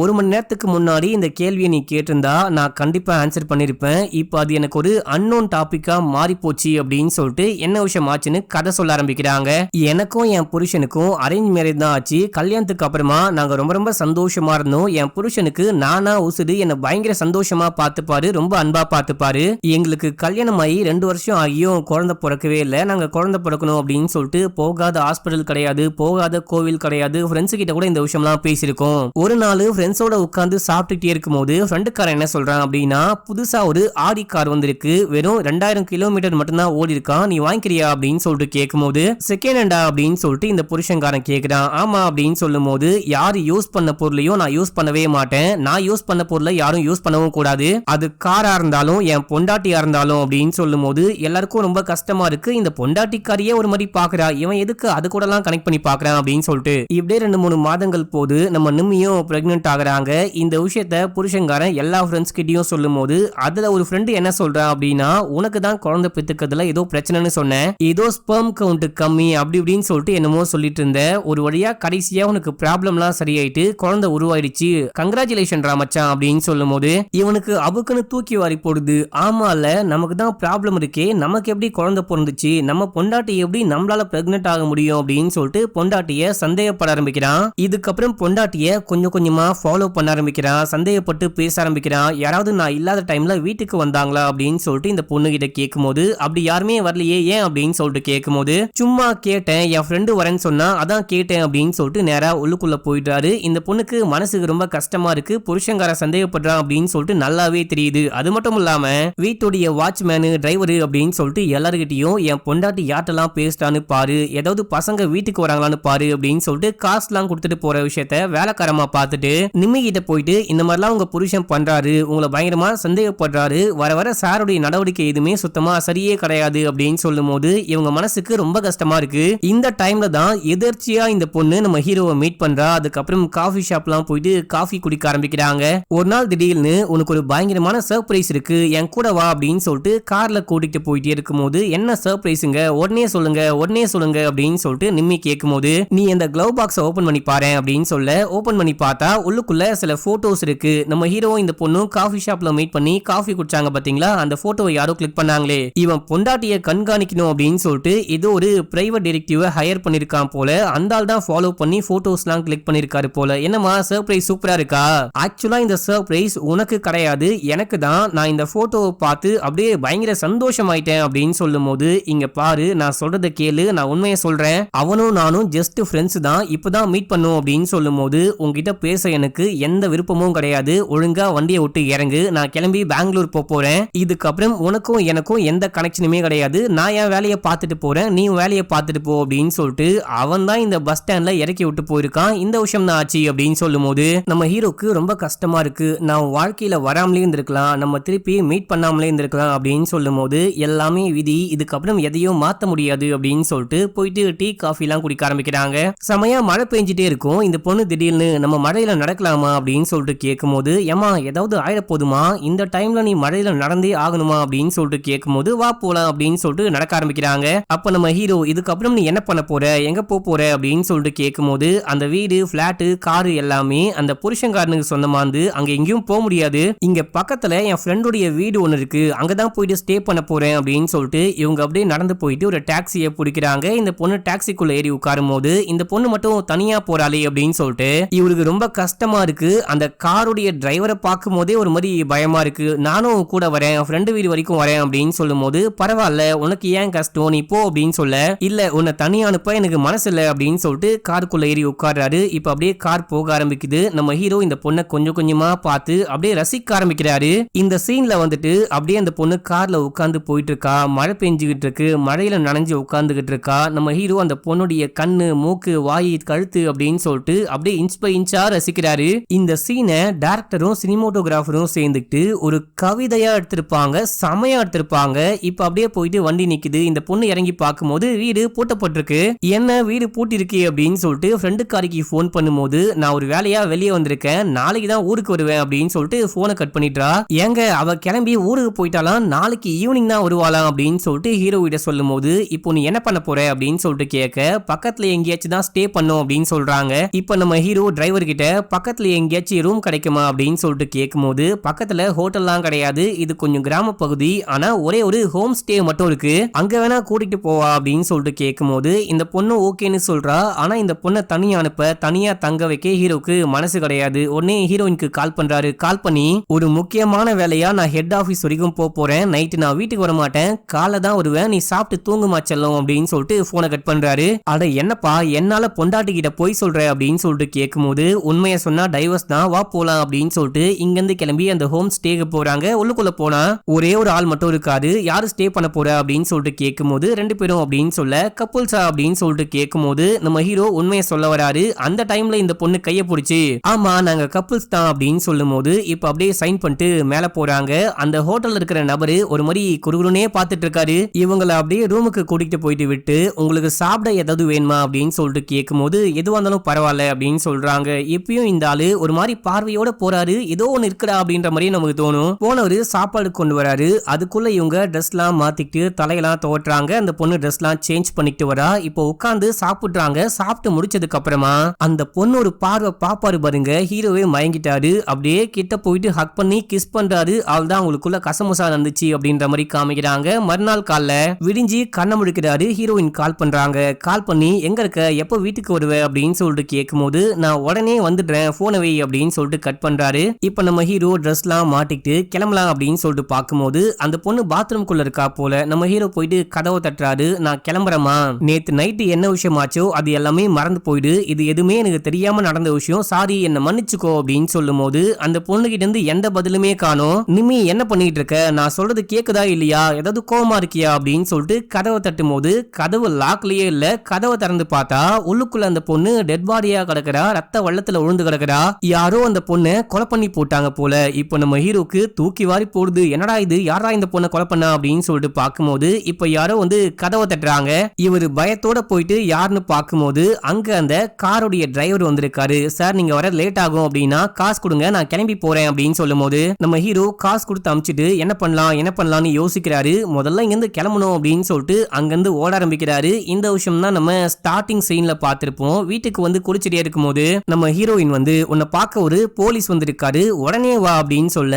ஒரு மணி நேரத்துக்கு முன்னாடி இந்த கேள்வியை நீ கேட்டிருந்தா நான் கண்டிப்பா ஆன்சர் பண்ணிருப்பேன், இப்போ அது எனக்கு ஒரு அன்னோன் டாபிக்கா மாறி போச்சு அப்படின்னு சொல்லிட்டு என்ன விஷயம் ஆச்சுன்னு கதை சொல்ல ஆரம்பிக்கிறாங்க. எனக்கும் என் புருஷனுக்கும் அரேஞ்ச் மேரேஜ் தான் ஆச்சு. கல்யாணத்துக்கு அப்புறமா நாங்க ரொம்ப ரொம்ப சந்தோஷமா இருந்தோம். என் புருஷனுக்கு நானா உசுடு என்ன பயங்கர சந்தோஷமா பார்த்துப்பாரு, ரொம்ப அன்பா பார்த்துப்பாரு. எங்களுக்கு கல்யாணம் ஆகி 2 வருஷம் ஆகியும் குழந்தை பிறக்கவே இல்லை. நாங்க குழந்தை பிறக்கணும் அப்படின்னு சொல்லிட்டு போகாத ஹாஸ்பிட்டல் கிடையாது, போகாத கோவில் கிடையாது, ஃப்ரெண்ட்ஸ் கிட்ட கூட இந்த விஷயம்லாம் பேசியிருக்கோம். ஒரு நாள் ஃப்ரெண்ட்ஸோட உட்காந்து சாப்பிட்டுட்டே இருக்கும்போது ஃப்ரெண்டுக்காரன் என்ன சொல்றான் அப்படின்னா புதுசா ஒரு ஆடி கார் வந்திருக்கு, வெறும் 2000 கிலோமீட்டர் மட்டும்தான் ஓடி இருக்கான், நீ வாங்கிக்கிறியா அப்படின்னு சொல்லிட்டு கேட்கும்போது செகண்ட் ஹேண்டா அப்படின்னு சொல்லிட்டு இந்த புருஷன்காரன் கேட்கிறான். ஆமா அப்படின்னு சொல்லும் போது யாரு யூஸ் பண்ண பொருளையும் நான் யூஸ் பண்ணவே மாட்டேன், நான் யூஸ் பண்ண பொருளை யாரும் யூஸ் பண்ணவும் கூடாது, அது காரா இருந்தாலும் என் பொண்டாட்டியா இருந்தாலும் அப்படின்னு சொல்லும் போது எல்லாருக்கும் ரொம்ப கஷ்டமா இருக்கு. இந்த பொண்டாட்டிக்காரியே ஒரு மாதிரி பாக்குறா, இவன் எதுக்கு அது கூட எல்லாம் கனெக்ட் பண்ணி பாக்குறான் அப்படின்னு சொல்லிட்டு இப்படியே 2-3 மாதங்கள் போது நம்ம நிம்மியும் பிரெக்னென்ட் ஆகுறாங்க. இந்த விஷயத்த புருஷன்காரன் எல்லா ஃப்ரெண்ட்ஸ் கிட்டயும் சொல்லும் போது அதுல ஒரு ஃப்ரெண்டு என்ன சொல்றான் அப்படின்னா உனக்கு தான் குழந்தை பெத்துக்கிறதுல ஏதோ பிரச்சனைன்னு சொன்னேன், ஏதோ ஸ்பெர்ம் கவுண்ட் கம்மி அப்படி இப்படின்னு சொல்லிட்டு என்னமோ சொல்லிட்டு இருந்த, ஒரு வழியா கடைசியா உனக்கு ப்ராப்ளம்லாம் சரியாயிட்டு குழந்தை உருவாயிடுச்சு, கங்க்ராச்சுலேஷன் ராமச்சான் அப்படின்னு சொல்லும் போது இவனுக்கு அபுக்குன்னு தூக்கி வாரி போடுது. ஆமால நமக்கு தான் ப்ராப்ளம் இருக்கே, நமக்கு எப்படி குழந்தை பிறந்துச்சு, நம்ம பொண்டாட்டி எப்படி நம்மளால பிரெக்னென்ட் ஆக முடியும் அப்படின்னு சொல்லிட்டு பொண்டாட்டிய சந்தேகப்பட ஆரம்பிக்கிறான். இதுக்கப்புறம் பொண்டாட்டிய கொஞ்சம் கொஞ்சமா ஃபாலோ பண்ண ஆரம்பிக்கிறான், சந்தேகப்பட்டு பேச ஆரம்பிக்கிறான். யாராவது நான் இல்லாத டைம்ல வீட்டுக்கு வந்தாங்களா அப்படின்னு சொல்லிட்டு இந்த பொண்ணு கிட்ட கேட்கும்போது அப்படி யாருமே வரலையே, ஏன் அப்படின்னு சொல்லிட்டு கேட்கும்போது சும்மா கேட்டேன், என் ஃப்ரெண்டு வரேன்னு சொன்னா அதான் கேட்டேன் அப்படின்னு சொல்லிட்டு நேரா உள்ளுக்குள்ள போயிட்டாரு. இந்த பொண்ணுக்கு மனசுக்கு ரொம்ப கஷ்டமா இருக்கு, புருஷங்கார சந்தேகப்படுறான் அப்படின்னு சொல்லிட்டு நல்லாவே தெரியுது. அது மட்டும் இல்லாம வீட்டுடைய வாட்ச்மேனு டிரைவரு அப்படின்னு சொல்லிட்டு எல்லார்கிட்டயும் என் பொண்டாட்டி யார்ட்டெல்லாம் பேசிட்டான்னு பாரு, ஏதாவது பசங்க வீட்டுக்கு வராங்களான்னு பாரு அப்படின்னு சொல்லிட்டு காசுலாம் கொடுத்துட்டு போற விஷயத்த வேலைக்காரமா பார்த்துட்டு நிம்மி கிட்ட போயிட்டு இந்த மாதிரிலாம் உங்க புருஷன் பண்றாரு, உங்களை பயங்கரமா சந்தேகப்படுறாரு, வர வர சாருடைய நடவடிக்கை எதுவுமே சுத்தமா சரியே கிடையாது அப்படின்னு சொல்லும் போது இவங்க மனசுக்கு ரொம்ப கஷ்டமா இருக்கு. இந்த டைம்ல தான் எதிர்ச்சியா இந்த பொண்ணு நம்ம ஹீரோவை மீட் பண்றா. அதுக்கப்புறம் காஃபி ஷாப்லாம் போயிட்டு காஃபி குடிக்க ஆரம்பிக்கிறாங்க. ஒரு நாள் திடீர்னு உனக்கு ஒரு பயங்கரமான சர்ப்ரைஸ் இருக்கு, என் கூட வா அப்படின்னு சொல்லிட்டு கார்ல கூட்டிட்டு போயிட்டே இருக்கும்போது என்ன சர்ப்ரைஸுங்க, உடனே சொல்லுங்க அப்படின்னு சொல்லிட்டு நிம்மி கேட்கும்போது நீ இந்த க்ளவ் பாக்ஸை ஓபன் பண்ணி பாரு அப்படின்னு சொல்ல ஓபன் பண்ணி பார்த்தா உள்ளுக்குள்ள சில போட்டோஸ் இருக்கு. நம்ம ஹீரோ இந்த பொண்ணு காஃபி ஷாப்ல மீட் பண்ணி காஃபி குடிச்சாங்க பாத்தீங்களா, அந்த போட்டோவை யாரோ கிளிக் பண்ணாங்களே, இவன் பொண்டாட்டிய கண்காணிக்கணும் அப்படின்னு சொல்லிட்டு ஏதோ ஒரு பிரைவேட் டிடெக்டிவ் ஹையர் பண்ணிருக்கான் போல, அந்த ஆள் தான் ஃபாலோ பண்ணி போட்டோஸ்லாம் கிளிக் பண்ணிருக்காரு போல. என்னமா சர்ப்ரைஸ் சூப்பரா இருக்கா? ஆக்சுவலா இந்த சர்ப்ரைஸ் உனக்கு கிடையாது, எனக்கு தான். நான் இந்த போட்டோவை பார்த்து அப்படியே பயங்கர சந்தோஷமாயிட்டேன் அப்படின்னு சொல்லும் போது இங்க பாரு நான் சொல்றத கேளு, நான் உண்மையை சொல்றேன், அவனும் நானும் ஜஸ்ட் ஃப்ரெண்ட்ஸ் தான், இப்பதான் மீட் பண்ணும் அப்படின்னு சொல்லும் போது உங்ககிட்ட பேச எனக்கு எந்த விருப்பமும் கிடையாது, ஒழுங்கா வண்டியை விட்டு இறங்கு, நான் கிளம்பி பெங்களூர் போறேன், இதுக்கப்புறம் உனக்கும் எனக்கும் எந்த கனெக்ஷனுமே கிடையாது, நான் என் வேலையை பார்த்துட்டு போறேன், நீ வேலையை பார்த்துட்டு போ அப்படின்னு சொல்லிட்டு அவன் தான் இந்த பஸ் ஸ்டாண்ட்ல இறக்கி விட்டு போயிருக்கான். இந்த விஷயம் தான் ஆச்சு அப்படின்னு சொல்லும் போது நம்ம ஹீரோக்கு ரொம்ப கஷ்டமா இருக்கு, நான் வாழ்க்கையில வராமலே இருந்திருக்கலாம், நம்ம திருப்பி மீட் பண்ணாமலே இருந்திருக்கலாம் அப்படின்னு சொல்லும் போது எல்லாமே விதி, இதுக்கப்புறம் எதையும் மாத்த முடியாது அப்படின்னு சொல்லிட்டு போயிட்டு டீ காஃபி எல்லாம் குடிக்க ஆரம்பிக்கிறாங்க. செமையா மழை பெஞ்சிட்டே இருக்கும். இந்த பொண்ணு திடீர்னு நம்ம மழையில நடக்கலாமா அப்படின்னு சொல்லிட்டு கேட்கும்போது ஏமா ஏதாவது ஆயிட போதுமா, இந்த டைம்ல நீ மழையில நடந்தே ஆகணுமா அப்படின்னு சொல்லிட்டு கேட்கும்போது வா போலாம் அப்படின்னு சொல்லிட்டு நடக்க ஆரம்பிக்கிறாங்க. அப்ப நம்ம ஹீரோ இதுக்கப்புறம் நீ என்ன பண்ண போற, எங்க போற அப்படின்னு சொல்லிட்டு கேட்கும்போது அந்த வீடு பிளாட் காரு எல்லாமே அந்த புருஷன்காரனுக்கு சொந்தமாந்து அங்க எங்கேயும் போக முடியாது, இங்க பக்கத்துல என் ஃப்ரெண்டுடைய வீடு ஒன்னு இருக்கு, அங்கதான் போயிட்டு ஸ்டே பண்ண போறேன் அப்படின்னு சொல்லிட்டு இவங்க அப்படியே நடந்து போயிட்டு ஒரு டாக்ஸியை பிடிக்கிறாங்க. இந்த பொண்ணு டாக்ஸிக்குள்ள ஏறி உட்காரும் போது இந்த பொண்ணு மட்டும் தனியா போறாளே அப்படின்னு சொல்லிட்டு இவருக்கு ரொம்ப கஷ்டமா இருக்கு. அந்த காருடைய டிரைவரை பார்க்கும் போதே ஒரு மாதிரி பயமா இருக்கு, நானும் கூட வரேன், ஃப்ரெண்டு வீடு வரைக்கும் வரேன் அப்படின்னு சொல்லும் போது பரவாயில்ல உனக்கு ஏன் கஷ்டம், நீ போ அப்படின்னு சொல்ல, இல்ல உன்னை தனியா அனுப்ப எனக்கு மனசு இல்ல அப்படின்னு சொல்லிட்டு காருக்குள்ள ஏறி உட்கார்றாரு. இப்ப அப்படியே கார் போக ஆரம்பிக்குது. நம்ம ஹீரோ இந்த பொண்ணை கொஞ்சம் கொஞ்சமா பார்த்து அப்படியே ரசிக்க ஆரம்பிக்கிறாரு. இந்த சீன்ல வந்துட்டு அப்படியே அந்த பொண்ணு கார்ல உட்கார்ந்து போயிட்டு இருக்கா. மழை பெஞ்சுகிட்டு இருக்கு. மழையில நனைஞ்சு உட்கார்ந்துகிட்டு இருக்கா. நம்ம ஹீரோ அந்த பொண்ணுடைய கண்ணு, மூக்கு, வாய், கழுத்து அப்படின்னு சொல்லிட்டு அப்படியே இன்ச் பை இன்ச்சா ரசிக்கிறாரு. இந்த சீனை டைரக்டரும் சினிமோட்டோகிராஃபரும் சேர்ந்துட்டு ஒரு கவிதையா எடுத்திருப்பாங்க. செமையா எடுத்திருப்பாங்க. இப்ப அப்படியே போயிட்டு வண்டி நிக்குது. இந்த பொண்ணு இறங்கி பார்க்கும்போது வீடு பூட்டப்பட்டிருக்கு. என்ன வீடு பூட்டிருக்கு அப்படின்னு சொல்லிட்டு ஃப்ரெண்டுக்காரிக்கு போன் பண்ணும்போது, நான் ஒரு வேலையா வெளியே வந்திருக்கேன், நாளைக்கு தான் ஊருக்கு வருவேன் அப்படின்னு சொல்லிட்டு போனை கட் பண்ணிட்டா. ஏங்க அவ கிளம்பி ஊருக்கு போயிட்டாலாம், நாளைக்கு ஈவினிங் தான் வருவாளாம் அப்படின்னு சொல்லிட்டு ஹீரோ கிட்ட சொல்லும் போது, இப்போ நீ என்ன பண்ண போற அப்படின்னு சொல்லிட்டு கேட்க, பக்கத்துல எங்கேயாச்சும் தான் ஸ்டே பண்ணும் அப்படின்னு சொல்றாங்க. இப்ப நம்ம ஹீரோ டிரைவர் கிட்ட பக்கத்துல எங்கேயாச்சும் ரூம் கிடைக்குமா அப்படின்னு சொல்லிட்டு கேட்கும்போது, பக்கத்துல ஹோட்டல்லாம் கிடையாது, இது கொஞ்சம் கிராம பகுதி, ஆனா ஒரே ஒரு ஹோம் ஸ்டே மட்டும் இருக்கு, அங்க வேணா கூட்டிட்டு போவா அப்படின்னு சொல்லிட்டு கேட்கும்போது இந்த பொண்ணு ஓகேன்னு சொல்றா. ஆனா இந்த பொண்ணை தனியா அனுப்ப, தனியா தங்க வைக்க ஹீரோக்கு மனசு கிடையாது. உடனே ஹீரோயினுக்கு கால் பண்றாரு. கால் பண்ணி, ஒரு முக்கியமான வேலையா நான் ஹெட் ஆபீஸ் வரைக்கும் போறேன், நைட்டு நான் வீட்டுக்கு வர மாட்டேன், காலை தான் வருவேன், நீ சாப்பிட்டு தூங்குமா செல்லும் அப்படின்னு சொல்லிட்டு போனை கட் பண்றாரு. அட என்னப்பா என்னால பொண்டாட்டி கிட்ட போய் சொல்ற அப்படின்னு சொல்லிட்டு கேட்கும்போது, உண்மையை சொன்னா டைவர்ஸ் தான், வா போலாம் அப்படின்னு சொல்லிட்டு இங்கிருந்து கிளம்பி அந்த ஹோம் ஸ்டேக்கு போறாங்க. உள்ளுக்குள்ள போனா ஒரே ஒரு ஆள் மட்டும் இருக்காரு. யாரு ஸ்டே பண்ண போற அப்படின்னு சொல்லிட்டு கேட்கும்போது, ரெண்டு பேரும் அப்படின்னு சொல்ல, கப்புள்ஸா அப்படின்னு சொல்லிட்டு கேட்கும்போது நம்ம ஹீரோ உண்மையை சொல்ல வராரு. அந்த டைம்ல இந்த பொண்ணு கைய பிடிச்சி, ஆமா நாங்க கப்புள்ஸ் தான் அப்படின்னு சொல்லும் போது, இப்ப அப்படியே சைன் பண்ணிட்டு மேல போறாங்க. அந்த ஹோட்டல்ல இருக்கிற நபரு ஒரு மாதிரி குறுகுறுனே பார்த்துட்டு இருக்காரு. இவங்களை அப்படியே ரூமுக்கு கூட்டிட்டு போயிட்டு விட்டு, உங்களுக்கு சாப்பிட ஏதாவது வேணுமா அப்படின்னு சொல்லிட்டு கேட்கும்போது, எதுவா இருந்தாலும் பரவாயில்ல அப்படின்னு சொல்றாங்க. இப்பயும் இந்த ஆளு ஒரு மாதிரி பார்வையோட போறாரு. ஏதோ ஒன்னு இருக்குடா அப்படின்ற மாதிரி நமக்கு தோணும். போனவரு சாப்பாடு கொண்டு வராரு. அதுக்குள்ள இவங்க ட்ரெஸ் எல்லாம் மாத்திட்டு தலையெல்லாம் துவட்டுறாங்க. அந்த பொண்ணு ட்ரெஸ் எல்லாம் சேஞ்ச் பண்ணிட்டு வரா. இப்போ உட்காந்து சாப்பிடுறாங்க. சாப்பிட்டு முடிச்சதுக்கு அப்புறமா அந்த பொண்ணு ஒரு பார்வை பாப்பாரு பாருங்க. ஹீரோவே மயங்கிட்டாரு. அப்படியே கிட்ட போயிட்டு ஹக் பண்ணி கிஸ் பண்றாரு. அவள்தான் அவங்களுக்குள்ள கசமுசா நடந்துச்சு அப்படின்ற மாதிரி காமிக்கிறாங்க. மறுநாள் காலைல விடிஞ்சி கண்ண முழிக்கிறாரு. ஹீரோயின் கால் பண்றாங்க. கால் பண்ணி, எங்க இருக்க, எப்போ வீட்டுக்கு வருவ அப்படின்னு சொல்லிட்டு கேட்கும்போது, நான் உடனே வந்துடுறேன், போனை வை அப்படின்னு சொல்லிட்டு கட் பண்றாரு. இப்ப நம்ம ஹீரோ ட்ரெஸ் எல்லாம் மாட்டிட்டு கிளம்பலாம் அப்படின்னு சொல்லிட்டு பார்க்கும்போது, அந்த பொண்ணு பாத்ரூம்குள்ள இருக்கா போல. நம்ம ஹீரோ போயிட்டு கதவை தட்டுறாரு. நான் கிளம்புறேமா, நேத்து நைட்டு என்ன விஷயம் ஆச்சோ அது எல்லாமே மறந்து போயிடு, இது எதுவுமே எனக்கு தெரியாம நடந்த விஷயம், சாரி என்ன மன்னிச்சுக்கோ அப்படின்னு சொல்லும் போது, அந்த பொண்ணு கிட்ட இருந்து எந்த பதிலுமே காணோம். நிமி என்ன பண்ணிட்டு இருக்க, நான் சொல்றது கேக்குதா இல்லையா, ஏதாவது கோவமா இருக்கியா அப்படின்னு சொல்லிட்டு கதவை தட்டும் போது, கதவு லாக்லயே இல்ல. கதவை திறந்து பார்த்தா உள்ளுக்குள்ள அந்த பொண்ணு டெட் பாடியா கிடக்குறா. ரத்த வெள்ளத்துல உழுந்து கிடக்குறா. யாரோ அந்த பொண்ணை கொலை பண்ணி போட்டாங்க போல. இப்போ நம்ம ஹீரோக்கு தூக்கி வாரி போடுது. என்னடா இது, யாரா இந்த பொண்ணை கொலை பண்ணா அப்படின்னு சொல்லிட்டு பார்க்கும்போது, இப்ப யாரோ வந்து கதவை தட்டுறாங்க. இவரு பயத்தோட போயிட்டு யாருன்னு பார்க்கும்போது, அங்க அந்த காரோடைய டிரைவர் வந்திருக்காரு. சார் நீங்க வர லேட் ஆகும் அப்படின்னா காசு கொடுங்க, நான் கிளம்பி போறேன் அப்படின்னு சொல்லும் போது, நம்ம ஹீரோ காசு கொடுத்து அமிச்சிட்டு என்ன பண்ணலாம்னு யோசிக்கிறாரு. முதல்ல இங்கிருந்து கிளம்பணும் அப்படின்னு சொல்லிட்டு அங்கிருந்து ஓட ஆரம்பிக்கிறாரு. இந்த விஷயம் தான் நம்ம ஸ்டார்டிங் சீன்ல பார்த்திருப்போம். வீட்டுக்கு வந்து குளிச்சுட்டே இருக்கும்போது நம்ம ஹீரோயின் வந்து, உன்னை பார்க்க ஒரு போலீஸ் வந்திருக்காரு, உடனே வா அப்படின்னு சொல்ல,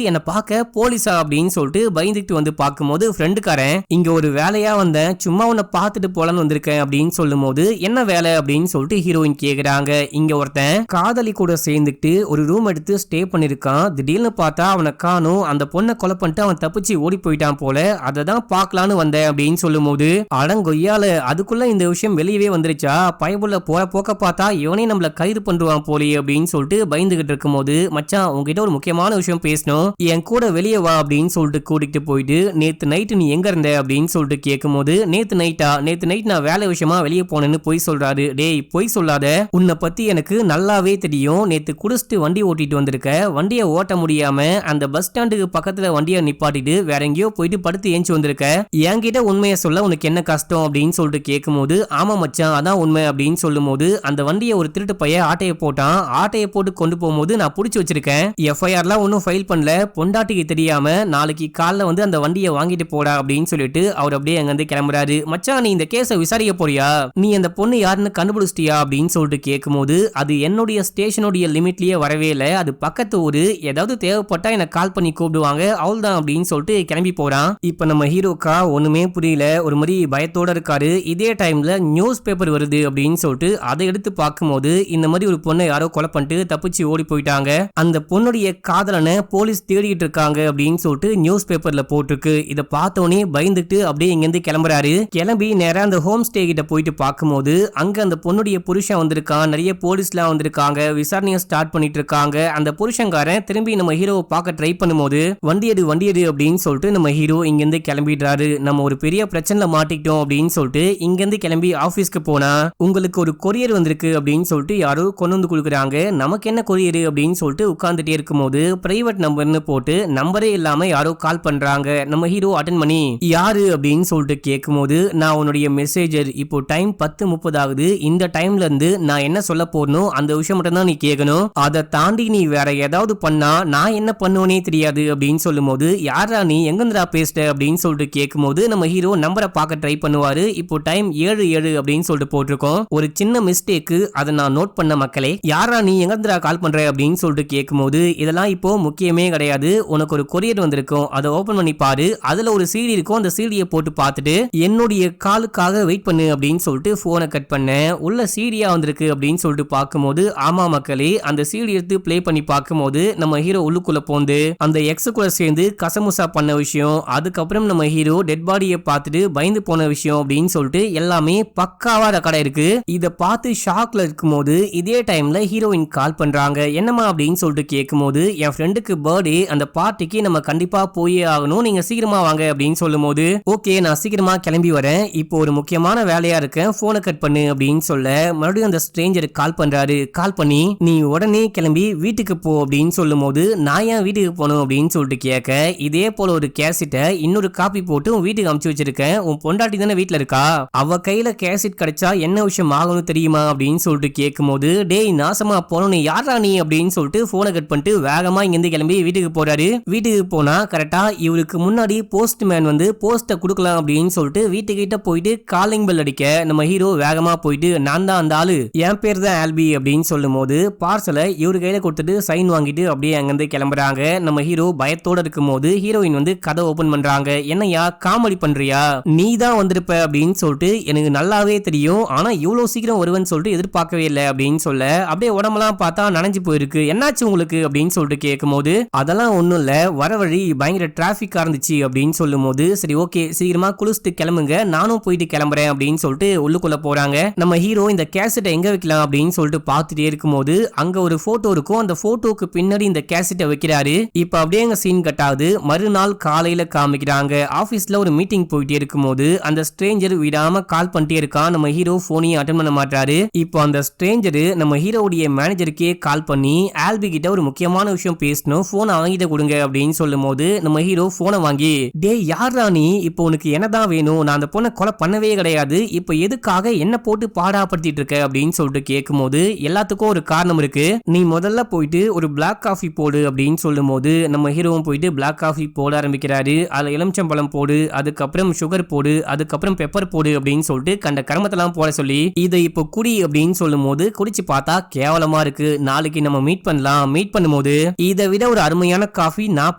என்ன பார்க்க போலீஸா அப்படின்னு சொல்லிட்டு பயந்துட்டு வந்து பார்க்கும்போது, ஃப்ரெண்டுக்காரன், இங்க ஒரு வேலையா வந்தேன், சும்மா உன்னை பார்த்துட்டு போலான்னு வந்திருக்கேன் அப்படின்னு சொல்லும் போது, என்ன வேலை அப்படின்னு சொல்லிட்டு ஹீரோயின் கேக்குறாங்க. இங்க ஒருத்தன் காதலி கூட சேர்ந்துட்டு ஒரு ரூம் எடுத்து ஸ்டே பண்ணிருக்கான். திடீர்னு பார்த்தா அவனை காணோம். அந்த பொண்ணை கொலை பண்ணிட்டு அவன் தப்பிச்சு ஓடி போயிட்டான் போல, அதை தான் பார்க்கலான்னு வந்தேன் அப்படின்னு சொல்லும் போது, அடங்கொய்யால அதுக்குள்ள இந்த விஷயம் வெளியவே வந்துருச்சா, பயபுள்ள போற போக்க பார்த்தா இவனே நம்மள கைது பண்ணுவான் போலே அப்படின்னு சொல்லிட்டு பயந்துகிட்டு இருக்கும் போது, மச்சான் உங்ககிட்ட ஒரு முக்கியமான விஷயம் பேசணும், என் கூட வெளியே வா அப்படின்னு சொல்லிட்டு கூட்டிட்டு போயிட்டு, நேத்து நைட்டு நீ எங்க இருந்த அப்படின்னு சொல்லிட்டு கேட்கும்போது, நேத்து நைட் நான் வேலை விஷயமா வெளியே போனேன்னு பொய் சொல்றாரு. டேய் பொய் சொல்லாத, உன்னை பத்தி எனக்கு நல்லாவே தெரியும், நேத்து குடிச்சிட்டு வண்டி ஓட்டிட்டு வந்திருக்க, வண்டியை ஓட்ட முடியாம அந்த பஸ் ஸ்டாண்டுக்கு பக்கத்துல வண்டியை நிப்பாட்டிட்டு வேற எங்கேயோ போயிட்டு படுத்து ஏஞ்சி வந்திருக்க, என்கிட்ட உண்மையை சொல்ல உனக்கு என்ன கஷ்டம் அப்படின்னு சொல்லிட்டு கேட்கும்போது, ஆமா மச்சான் அதான் உண்மை அப்படின்னு சொல்லும் போது, அந்த வண்டியை ஒரு திருட்டு பையன் ஆட்டையை போட்டான், ஆட்டையை போட்டு கொண்டு போகும்போது நான் புடிச்சு வச்சிருக்கேன், எஃப்ஐஆர்லாம் ஒன்னும் ஃபைல் பண்ணல, பொண்டாட்டிக்கு தெரியாம நாளைக்கு காலைல வந்து அந்த வண்டியை வாங்கிட்டு போடா அப்படின்னு சொல்லிட்டு அவர் அப்படியே அங்க இருந்து கிளம்புறாரு. மச்சான் நீ இந்த கேஸை விசாரிக்க போறியா, நீ அந்த பொண்ணு யாருன்னு கண்டுபிடிச்சிட்டியா அப்படின்னு சொல்லிட்டு கேட்கும்போது, அது என்னுடைய ஸ்டேஷனுடைய லிமிட்லயே வரவே இல்லை, அது பக்கத்து ஊரு, ஏதாவது தேவைப்பட்டா எனக்கு கால் பண்ணி கூப்பிடுவாங்க, அவள் தான் அப்படின்னு சொல்லிட்டு கிளம்பி போறான். இப்ப நம்ம ஹீரோக்கா ஒண்ணுமே புரியல, ஒரு மாதிரி பயத்தோட இருக்காரு. இதே டைம்ல நியூஸ் பேப்பர் வருது அப்படின்னு சொல்லிட்டு அதை எடுத்து பார்க்கும்போது, இந்த மாதிரி ஒரு பொண்ணை யாரோ கொலை பண்ணிட்டு தப்பிச்சு ஓடி போயிட்டாங்க, அந்த பொண்ணுடைய காதலனை போலீஸ் தேடிட்டு இருக்காங்க அப்படின்னு சொல்லிட்டு நியூஸ் பேப்பர்ல போட்டிருக்கு. இதை பார்த்தோன்னே பயந்துட்டு அப்படியே இங்கிருந்து கிளம்புறாரு. கிளம்பி நேரா அந்த ஹோம் ஸ்டே கிட்ட போயிட்டு பார்க்கும்போது போகும்போது அங்க அந்த பொண்ணுடைய புருஷன் வந்திருக்கான், நிறைய போலீஸ்லாம் வந்திருக்காங்க, விசாரணையை ஸ்டார்ட் பண்ணிட்டு இருக்காங்க. அந்த புருஷன்காரன் திரும்பி நம்ம ஹீரோவை பார்க்க ட்ரை பண்ணும்போது வண்டி எடு அப்படின்னு சொல்லிட்டு நம்ம ஹீரோ இங்கிருந்து கிளம்பிடுறாரு. நம்ம ஒரு பெரிய பிரச்சனைல மாட்டிக்கிட்டோம் அப்படின்னு சொல்லிட்டு இங்கிருந்து கிளம்பி ஆபீஸ்க்கு போனா உங்களுக்கு ஒரு கொரியர் வந்திருக்கு அப்படின்னு சொல்லிட்டு யாரோ கொண்டு வந்து கொடுக்குறாங்க. நமக்கு என்ன கொரியர் அப்படின்னு சொல்லிட்டு உட்கார்ந்துட்டே இருக்கும்போது பிரைவேட் நம்பர்னு போட்டு நம்பரே இல்லாம யாரோ கால் பண்றாங்க. நம்ம ஹீரோ அட்டென்ட் பண்ணி யாரு அப்படின்னு சொல்லிட்டு கேட்கும்போது நான் உன்னுடைய மெசேஜர், இப்போ டைம் 10:30 ஆகுது, இந்த டைம்ல இருந்து நான் என்ன சொல்ல போறணும் அந்த விஷயம் மட்டும் தான் நீ கேட்கணும், அதை தாண்டி நீ வேற ஏதாவது பண்ணா நான் என்ன பண்ணுவேனே தெரியாது அப்படின்னு சொல்லும்போது யாரா நீ எங்கந்திரா பேசுற அப்படின்னு சொல்லிட்டு கேட்கும்போது நம்ம ஹீரோ நம்பரை பார்க்க ட்ரை பண்ணுவாரு. இப்போ டைம் 7:07 அப்படின்னு சொல்லிட்டு போட்டிருக்கோம். ஒரு சின்ன மிஸ்டேக்கு, அதை நான் நோட் பண்ண மக்களே. யாரா நீ எங்கந்திரா கால் பண்ற அப்படின்னு சொல்லிட்டு கேட்கும்போது இதெல்லாம் இப்போ முக்கியமே கிடையாது, உனக்கு ஒரு கொரியர் வந்திருக்கும், அதை ஓபன் பண்ணி பாரு, அதுல ஒரு சீடி இருக்கும், அந்த சீடியை போட்டு பார்த்துட்டு என்னுடைய காலுக்காக வெயிட் பண்ணு அப்படின்னு சொல்லிட்டு போனை கட் பண்ண உள்ள சீடியா வந்திருக்கு அப்படின்னு சொல்லிட்டு பார்க்கும்போது ஆமா மக்களே, அந்த சீடி எடுத்து பிளே பண்ணி பார்க்கும்போது நம்ம ஹீரோ உள்ளுக்குள்ள போந்து அந்த எக்ஸ் கூட சேர்ந்து கசமுசா பண்ண விஷயம், அதுக்கப்புறம் நம்ம ஹீரோ டெட் பாடியை பார்த்துட்டு பயந்து போன விஷயம் அப்படின்னு சொல்லிட்டு எல்லாமே பக்காவா ரெக்கார்ட் இருக்கு. இதை பார்த்து ஷாக்ல இருக்கும்போது இதே டைம்ல ஹீரோயின் கால் பண்றாங்க. என்னமா அப்படின்னு சொல்லிட்டு கேட்கும்போது என் ஃப்ரெண்டுக்கு பர்த்டே, அந்த பார்ட்டிக்கு நம்ம கண்டிப்பா போயே ஆகணும், நீங்க சீக்கிரமா வாங்க அப்படின்னு சொல்லும்போது ஓகே நான் சீக்கிரமா கிளம்பி வரேன், இப்போ ஒரு முக்கியமான வேலையா இருக்கேன், போனை கட் பண்ணு அப்படின்னு சொல்ல மறுபடியும் அந்த ஸ்ட்ரேஞ்சருக்கு கால் பண்றாரு. கால் பண்ணி நீ உடனே கிளம்பி வீட்டுக்கு போ அப்படின்னு சொல்லும் போது நான் ஏன் வீட்டுக்கு போகணும் அப்படின்னு சொல்லிட்டு கேட்க இதே போல ஒரு கேசட்டை இன்னொரு காப்பி போட்டு உன் வீட்டுக்கு அனுப்பிச்சு வச்சிருக்கேன், உன் பொண்டாட்டி தானே வீட்டுல இருக்கா, அவ கையில கேசட் கிடைச்சா என்ன விஷயம் ஆகணும் தெரியுமா அப்படின்னு சொல்லிட்டு கேட்கும்போது டேய் நாசமா போனோம் யாரா நீ அப்படின்னு சொல்லிட்டு போனை கட் பண்ணிட்டு வேகமா இங்கிருந்து கிளம்பி வீட்டுக்கு போறாரு. வீட்டுக்கு போனா கரெக்டா இவருக்கு முன்னாடி போஸ்ட்மேன் வந்து போஸ்ட கொடுக்கலாம் அப்படின்னு சொல்லிட்டு வீட்டுக்கிட்ட போயிட்டு காலிங் பெல் அடிக்க நம்ம ஹீரோ வேகமா போயிட்டு நான் தான் அந்த ஆளு, என் பேர் தான் ஆல்பி அப்படின்னு சொல்லும் போது பார்சலை இவரு கையில கொடுத்துட்டு சைன் வாங்கிட்டு அப்படியே அங்கிருந்து கிளம்புறாங்க. நம்ம ஹீரோ பயத்தோட இருக்கும் போது ஹீரோயின் வந்து கதை ஓபன் பண்றாங்க. என்னையா காமெடி பண்றியா, நீ தான் வந்திருப்ப அப்படின்னு சொல்லிட்டு எனக்கு நல்லாவே தெரியும், ஆனா இவ்வளவு சீக்கிரம் வருவன்னு சொல்லிட்டு எதிர்பார்க்கவே இல்லை அப்படின்னு சொல்ல அப்படியே உடம்பெல்லாம் பார்த்தா நனைஞ்சு போயிருக்கு, என்னாச்சு உங்களுக்கு அப்படின்னு சொல்லிட்டு கேட்கும் போது அதெல்லாம் ஒண்ணும் இல்ல, வர வழி பயங்கர டிராபிக்கா இருந்துச்சு அப்படின்னு சொல்லும் போது சரி ஓகே சீக்கிரமா குளிச்சுட்டு கிளம்புங்க நானும் போயிட்டு கிளம்புறேன் அப்படின்னு சொல்லிட்டு உள்ளுக்குள்ள போறாங்க. நம்ம ஹீரோ இந்த கேசட்டை எங்க வைக்கலாம் அப்படின்னு சொல்லிட்டு பார்த்துட்டே இருக்கும்போது அங்க ஒரு போட்டோ இருக்கும், அந்த போட்டோக்கு பின்னாடி இந்த கேசட்டை வைக்கிறாரு. இப்ப அப்படியே அங்க சீன் கட் ஆகுது. மறுநாள் காலையில காமிக்கிறாங்க. ஆபீஸ்ல ஒரு மீட்டிங் போயிட்டே இருக்கும்போது அந்த ஸ்ட்ரேஞ்சர் விடாம கால் பண்ணிட்டே இருக்கான். நம்ம ஹீரோ போனையும் அட்டெண்ட் பண்ண மாட்டாரு. இப்போ அந்த ஸ்ட்ரேஞ்சர் நம்ம ஹீரோவுடைய மேனேஜருக்கே கால் பண்ணி ஆல்பி கிட்ட ஒரு முக்கியமான விஷயம் பேசணும், போனை அவங்கிட்ட கொடுங்க அப்படின்னு சொல்லும் போது நம்ம ஹீரோ போனை வாங்கி டே யாரா நீ, இப்போ உனக்கு என்னதான் வேணும், நான் அந்த பொண்ணை கொலை பண்ணவே கிடையாது, இப்போ எதுக்காக என்ன போட்டு பாடாப்படுத்திட்டு இருக்க அப்படின்னு சொல்லிட்டு கேட்கும்போது எல்லாத்துக்கும் ஒரு காரணம் இருக்கு, நீ முதல்ல போயிட்டு ஒரு பிளாக் காஃபி போடு அப்படின்னு சொல்லும் போது நம்ம ஹீரோவும் போயிட்டு பிளாக் காஃபி போட ஆரம்பிக்கிறாரு. அதுல எலுமிச்சம்பழம் போடு, அதுக்கப்புறம் சுகர் போடு, அதுக்கப்புறம் பெப்பர் போடு அப்படின்னு சொல்லிட்டு கண்ட கருமத்தெல்லாம் போட சொல்லி இதை இப்போ குடி அப்படின்னு சொல்லும் போது குடிச்சு பார்த்தா கேவலமா இருக்கு, நாளைக்கு நம்ம மீட் பண்ணலாம், மீட் பண்ணும்போது இதை விட ஒரு அருமையான காஃபி நான்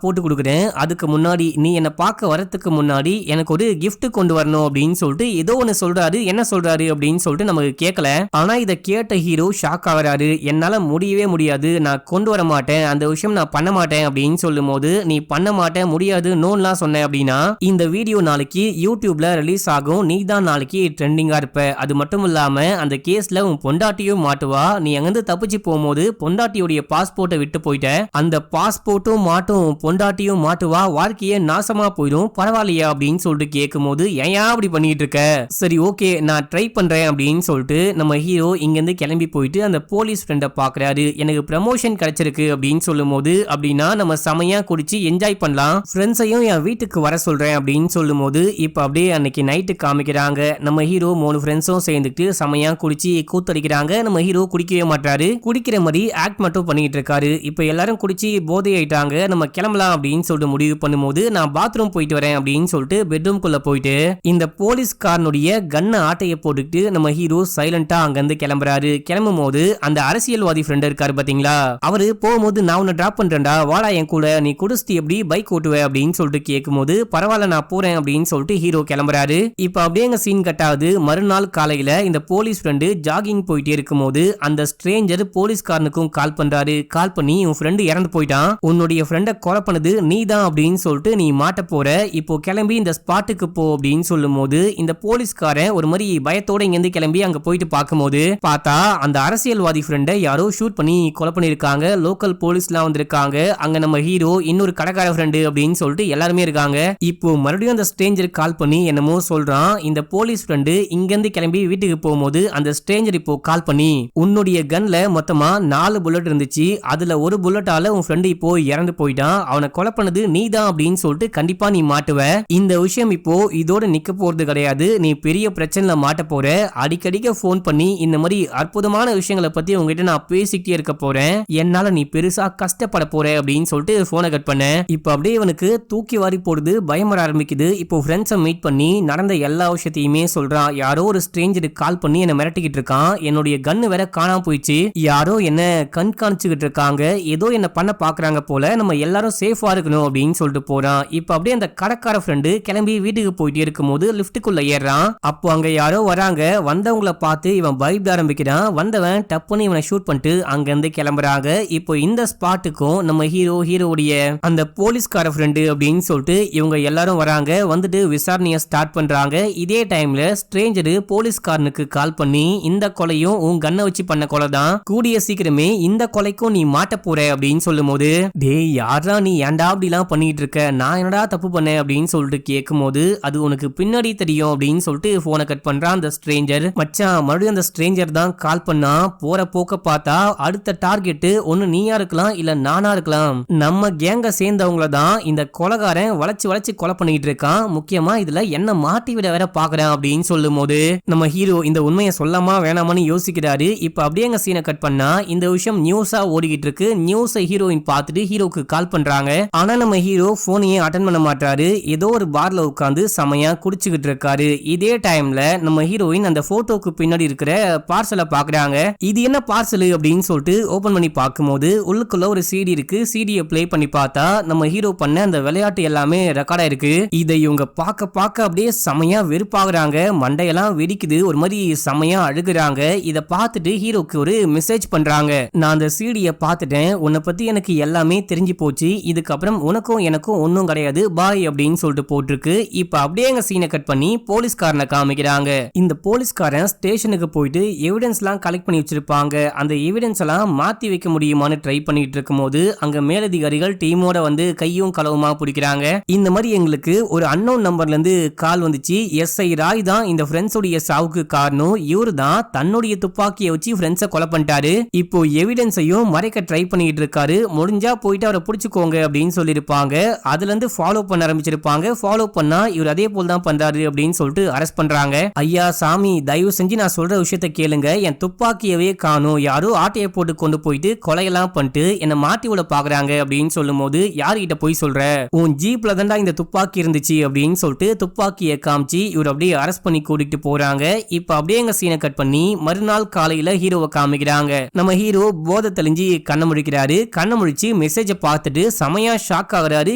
போட்டு கொடுக்குறேன், அதுக்கு முன்னாடி நீ என்ன பார்க்க வரதுக்கு முன்னாடி எனக்கு ஒரு gift கொண்டு வரணும் அப்படின்னு சொல்லிட்டு ஏதோ ஒன்னு சொல்றாரு. என்ன சொல்றாரு அப்படின்னு சொல்லிட்டு நமக்கு கேட்கல. ஆனா இத கேட்ட ஹீரோ ஷாக் ஆகுறாரு. என்னால முடியவே முடியாது, நான் கொண்டு வர மாட்டேன், அந்த விஷயம் நான் பண்ண மாட்டேன் அப்படின்னு சொல்லும் போது நீ பண்ண மாட்டேன் முடியாது நோன்லாம் சொன்ன அப்படின்னா இந்த வீடியோ நாளைக்கு யூடியூப்ல ரிலீஸ் ஆகும், நீ தான் நாளைக்கு ட்ரெண்டிங்கா இருப்ப, அது மட்டும் இல்லாம அந்த கேஸ்ல உன் பொண்டாட்டியும் மாட்டுவா, நீ அங்கிருந்து தப்பிச்சு போகும்போது பொண்டாட்டியோடைய பாஸ்போர்ட்டை விட்டு போயிட்ட, அந்த பாஸ்போர்ட்டும் மாட்டும் பொண்டாட்டியும் மாட்டுவா, வாழ்க்கையே நாசமா போயிடும், பரவாயில்லையா அப்படின்னு சொல்லிட்டு கேட்கும் போது ஏன் அப்படி பண்ணிட்டு இருக்க, சரி ஓகே நான் ட்ரை பண்றேன் அப்படின்னு சொல்லிட்டு நம்ம ஹீரோ இங்கிருந்து கிளம்பி போயிட்டு அந்த போலீஸ் ஃப்ரெண்டை பாக்குறாரு. எனக்கு ப்ரமோஷன் கிடைச்சிருக்கு அப்படின்னு சொல்லும் போது அப்படின்னா நம்ம செமையா குடிச்சு என்ஜாய் பண்ணலாம், ஃப்ரெண்ட்ஸையும் என் வீட்டுக்கு வர சொல்றேன் அப்படின்னு சொல்லும் போது இப்ப அப்படியே அன்னைக்கு நைட்டு காமிக்கிறாங்க. நம்ம ஹீரோ 3 ஃப்ரெண்ட்ஸும் சேர்ந்துட்டு செமையா குடிச்சு கூத்தடிக்கிறாங்க. நம்ம ஹீரோ குடிக்கவே மாட்டாரு, குடிக்கிற மாதிரி ஆக்ட் மட்டும் பண்ணிட்டு இருக்காரு. இப்ப எல்லாரும் குடிச்சு போதை ஆயிட்டாங்க, நம்ம கிளம்பலாம் அப்படின்னு சொல்லிட்டு முடிவு பண்ணும்போது நான் பாத்ரூம் போயிட்டு வரேன் அப்படின்னு சொல்லிட்டு பெட்ரூம்குள்ள போயிட்டு இந்த போலீஸ்காரனுடைய கன்ன ஆட்டைய போட்டுக்கிட்டு நம்ம ஹீரோ சைலண்டா அங்கிருந்து கிளம்புறாரு. கிளம்பும் போது அந்த அரசியல்வாதி ஃப்ரெண்ட் இருக்காரு பாத்தீங்களா, அவரு போகும்போது நான் உன்னை டிராப் பண்றேன்டா வாடா என் கூட, நீ குடிச்சிட்டு எப்படி பைக் ஓட்டுவ அப்படின்னு சொல்லிட்டு கேட்கும்போது பரவாயில்ல நான் போறேன் அப்படின்னு சொல்லிட்டு ஹீரோ கிளம்புறாரு. இப்ப அப்படியே அங்க சீன் கட் ஆகுது. மறுநாள் காலையில இந்த போலீஸ் ஃப்ரெண்டு ஜாகிங் போயிட்டே இருக்கும்போது அந்த ஸ்ட்ரேஞ்சர் போலீஸ்காரனுக்கும் கால் பண்றாரு. கால் பண்ணி உன் ஃப்ரெண்டு இறந்து போயிட்டான், உன்னுடைய ஃப்ரெண்டை கொலை பண்ணது நீ தான் அப்படின்னு சொல்லிட்டு நீ மாட்ட போற, இப்போ கிளம்பி இந்த ஸ்பாட்டுக்கு போ அப்படின்னு சொல்லும் போது இந்த போலீஸ்காரன் ஒரு மாதிரி பயத்தோட பயத்தோட இங்கிருந்து கிளம்பி அங்க போயிட்டு பார்க்கும்போது பார்த்தா அந்த அரசியல்வாதி ஃப்ரெண்டை யாரோ ஷூட் பண்ணி கொலை பண்ணிருக்காங்க. லோக்கல் போலீஸ்லாம் வந்திருக்காங்க. அங்க நம்ம ஹீரோ இன்னொரு கடைக்கார ஃப்ரெண்டு அப்படின்னு சொல்லிட்டு எல்லாருமே இருக்காங்க. இப்போ மறுபடியும் அந்த ஸ்ட்ரேஞ்சர் கால் பண்ணி என்னமோ சொல்றான். இந்த போலீஸ் ஃப்ரெண்டு இங்கிருந்து கிளம்பி வீட்டுக்கு போகும்போது அந்த ஸ்ட்ரேஞ்சர் இப்போ கால் பண்ணி உன்னுடைய கன்ல மொத்தமா 4 புல்லட் இருந்துச்சு. அதுல ஒரு புல்லட்டால உன் ஃப்ரெண்டு இப்போ இறந்து போயிட்டான். அவனை கொலை பண்ணது நீதான் அப்படின்னு சொல்லிட்டு கண்டிப்பா நீ மாட்டுவ. இந்த விஷயம் இப்போ இதோட நிக்க போறது கிடையாது. நீ பெரிய பிரச்சனைல மாட்ட போற. அடிக்கடிக்க போன் பண்ணி இந்த மாதிரி அற்புதமான விஷயங்களை பத்தி உங்ககிட்ட நான் பேசிக்கிட்டே இருக்க போறேன். என்னால நீ பெருசா கஷ்டப்பட போற அப்படின்னு சொல்லிட்டு போனை கட் பண்ண. இப்ப அப்படியே இவனுக்கு தூக்கி வாரி போடுது. பயம் வர ஆரம்பிக்குது. இப்போ ஃப்ரெண்ட்ஸை மீட் பண்ணி நடந்த எல்லா விஷயத்தையுமே சொல்றான். யாரோ ஒரு ஸ்ட்ரேஞ்சருக்கு கால் பண்ணி என்ன மிரட்டிக்கிட்டு இருக்கான். என்னுடைய கன்னு வேற காணாம போயிடுச்சு. யாரோ என்ன கண்காணிச்சுக்கிட்டு இருக்காங்க. ஏதோ என்ன பண்ண பாக்குறாங்க போல. நம்ம எல்லாரும் சேஃபா இருக்கணும் அப்படின்னு சொல்லிட்டு போறான். இப்ப அப்படியே அந்த கடைக்கார ஃப்ரெண்டு கிளம்பி வீட்டுக்கு போயிட்டே இருக்கும்போது லிப்டுக்குள்ள ஏறான். அப்போ அங்க யாரோ வராங்க. வந்தவங்கள பார்த்து இவன் பயப்பட ஆரம்பிக்கிறான். வந்தவன் டப்புன்னு இவனை ஷூட் பண்ணிட்டு அங்க இருந்து கிளம்புறாங்க. இப்போ இந்த ஸ்பாட்டுக்கும் நம்ம ஹீரோவுடைய அந்த போலீஸ்கார ஃப்ரெண்டு அப்படின்னு சொல்லிட்டு இவங்க எல்லாரும் வராங்க. வந்துட்டு விசாரணையை ஸ்டார்ட் பண்றாங்க. இதே டைம்ல ஸ்ட்ரேஞ்சர் போலீஸ்காரனுக்கு கால் பண்ணி இந்த கொலையும் உன் கண்ணை வச்சு பண்ண கொலை தான். கூடிய சீக்கிரமே இந்த கொலைக்கும் நீ மாட்ட போற அப்படின்னு சொல்லும் போது டேய் யாரா நீ ஏன்டா அப்படிலாம் பண்ணிட்டு இருக்க? நான் என்னடா தப்பு பண்ணேன் அப்படின்னு சொல்லிட்டு கேட்கும் போது அது உனக்கு பின்னாடி தெரியும் அப்படின்னு சொல்லிட்டு போனை கட் பண்றான் அந்த ஸ்ட்ரேஞ்சர். மச்சான் மறுபடியும் அந்த ஸ்ட்ரேஞ்சர் தான் கால் பண்ணா. போற போக்க பார்த்தா அடுத்த டார்கெட் ஒன்னு நீயா இருக்கலாம் இல்ல நானா இருக்கலாம். நம்ம கேங்க சேர்ந்தவங்கள தான் இந்த கொலைகாரன் வளைச்சு கொலை பண்ணிட்டு இருக்கான். முக்கியமா இதுல என்ன மாட்டி விட வேற பாக்குறேன் அப்படின்னு சொல்லும் போது நம்ம ஹீரோ இந்த உண்மையை சொல்லாமா வேணாமான்னு யோசிக்கிறாரு. இப்ப அப்படியே எங்க சீனை கட் பண்ணா இந்த விஷயம் நியூஸா ஓடிக்கிட்டு இருக்கு. நியூஸை ஹீரோயின் பார்த்துட்டு ஹீரோக்கு கால் பண்றாங்க. ஆனா நம்ம ஹீரோ போனையே அட்டன் பண்ண மாட்டாரு. ஏதோ ஒரு பார்ல உட்காந்து செமையா குடிச்சுக்கிட்டு இருக்காரு. இதே டைம்ல நம்ம ஹீரோயின் அந்த போட்டோக்கு பின்னாடி இருக்கிற பார்சலை பாக்குறாங்க. இது என்ன பார்சல் அப்படின்னு சொல்லிட்டு ஓபன் பண்ணி பார்க்கும்போது உள்ளுக்குள்ள ஒரு சிடி இருக்கு. சிடியை பிளே பண்ணி பார்த்தா நம்ம ஹீரோ பண்ண அந்த விளையாட்டு எல்லாமே ரெக்கார்டா இருக்கு. இதை இவங்க பார்க்க அப்படியே செமையா வெறுப்பாகிறாங்க. மண்டையெல்லாம் வெடிக்குது. ஒரு மாதிரி செமையா அழுகுறாங்க. இதை பார்த்துட்டு ஹீரோக்கு ஒரு மெசேஜ் பண்றாங்க. நான் அந்த சிடியை பார்த்துட்டேன். உன்னை பத்தி எனக்கு எல்லாமே தெரிஞ்சு போச்சு. இதுக்கப்புறம் உனக்கும் எனக்கும் ஒன்னும் கிடையாது. பாய் அப்படின்னு சொல்லிட்டு போட்டிருக்கு. இப்ப அப்படியே எங்க சீனை கட் பண்ணி போலீஸ்காரனை காமிக்கிறாங்க. இந்த போலீஸ்காரன் ஸ்டேஷனுக்கு போயிட்டு எவிடன்ஸ் எல்லாம் கலெக்ட் பண்ணி வச்சிருப்பாங்க. அந்த எவிடன்ஸ் எல்லாம் மாத்தி வைக்க முடியுமான்னு ட்ரை பண்ணிட்டு இருக்கும் போது அங்க மேலதிகாரிகள் டீமோட வந்து கையும் களவுமா பிடிக்கிறாங்க. இந்த மாதிரி எங்களுக்கு ஒரு அன்னோன் நம்பர்ல இருந்து கால் வந்துச்சு. எஸ்ஐ ராய் தான் இந்த ஃப்ரெண்ட்ஸோடைய சாவுக்கு காரணம். இவரு தான் தன்னுடைய துப்பாக்கியை வச்சு ஃப்ரெண்ட்ஸை கொலை பண்ணிட்டாரு. இப்போ எவிடன்ஸையும் மறைக்க ட்ரை பண்ணிட்டு இருக்காரு. முடிஞ்சா போயிட்டு அவரை பிடிச்சுக்கோங்க அப்படின்னு சொல்லியிருப்பாங்க. அதுல இருந்து ஃபாலோ பண்ண ஆரம்பிச்சிருப்பாங்க. ஃபாலோ பண்ணா இவர் அதே போல் தான் பண்றாரு அப்படின்னு சொல்லிட்டு அரெஸ்ட் பண்றாங்க. ஐயா சாமி தயவு செஞ்சு நான் சொல்ற விஷயத்த கேளுங்க. என் துப்பாக்கியவே காணும். யாரோ ஆட்டையை போட்டு கொண்டு போயிட்டு கொலையெல்லாம் பண்ணிட்டு என்ன மாட்டி விட பாக்குறாங்க அப்படின்னு சொல்லும் போது யாருகிட்ட போய் சொல்ற? உன் ஜீப்ல தான்டா இந்த துப்பாக்கி இருந்துச்சு அப்படின்னு சொல்லிட்டு துப்பாக்கியை காமிச்சு இவர் அப்படியே அரெஸ்ட் பண்ணி கூட்டிட்டு போறாங்க. இப்ப அப்படியே எங்க சீனை கட் பண்ணி மறுநாள் காலையில ஹீரோவை காமிக்கிறாங்க. நம்ம ஹீரோ போதை தெளிஞ்சு கண்ண முழிக்கிறாரு. கண்ண முழிச்சு மெசேஜை பார்த்துட்டு செமையா ஷாக் ஆகுறாரு.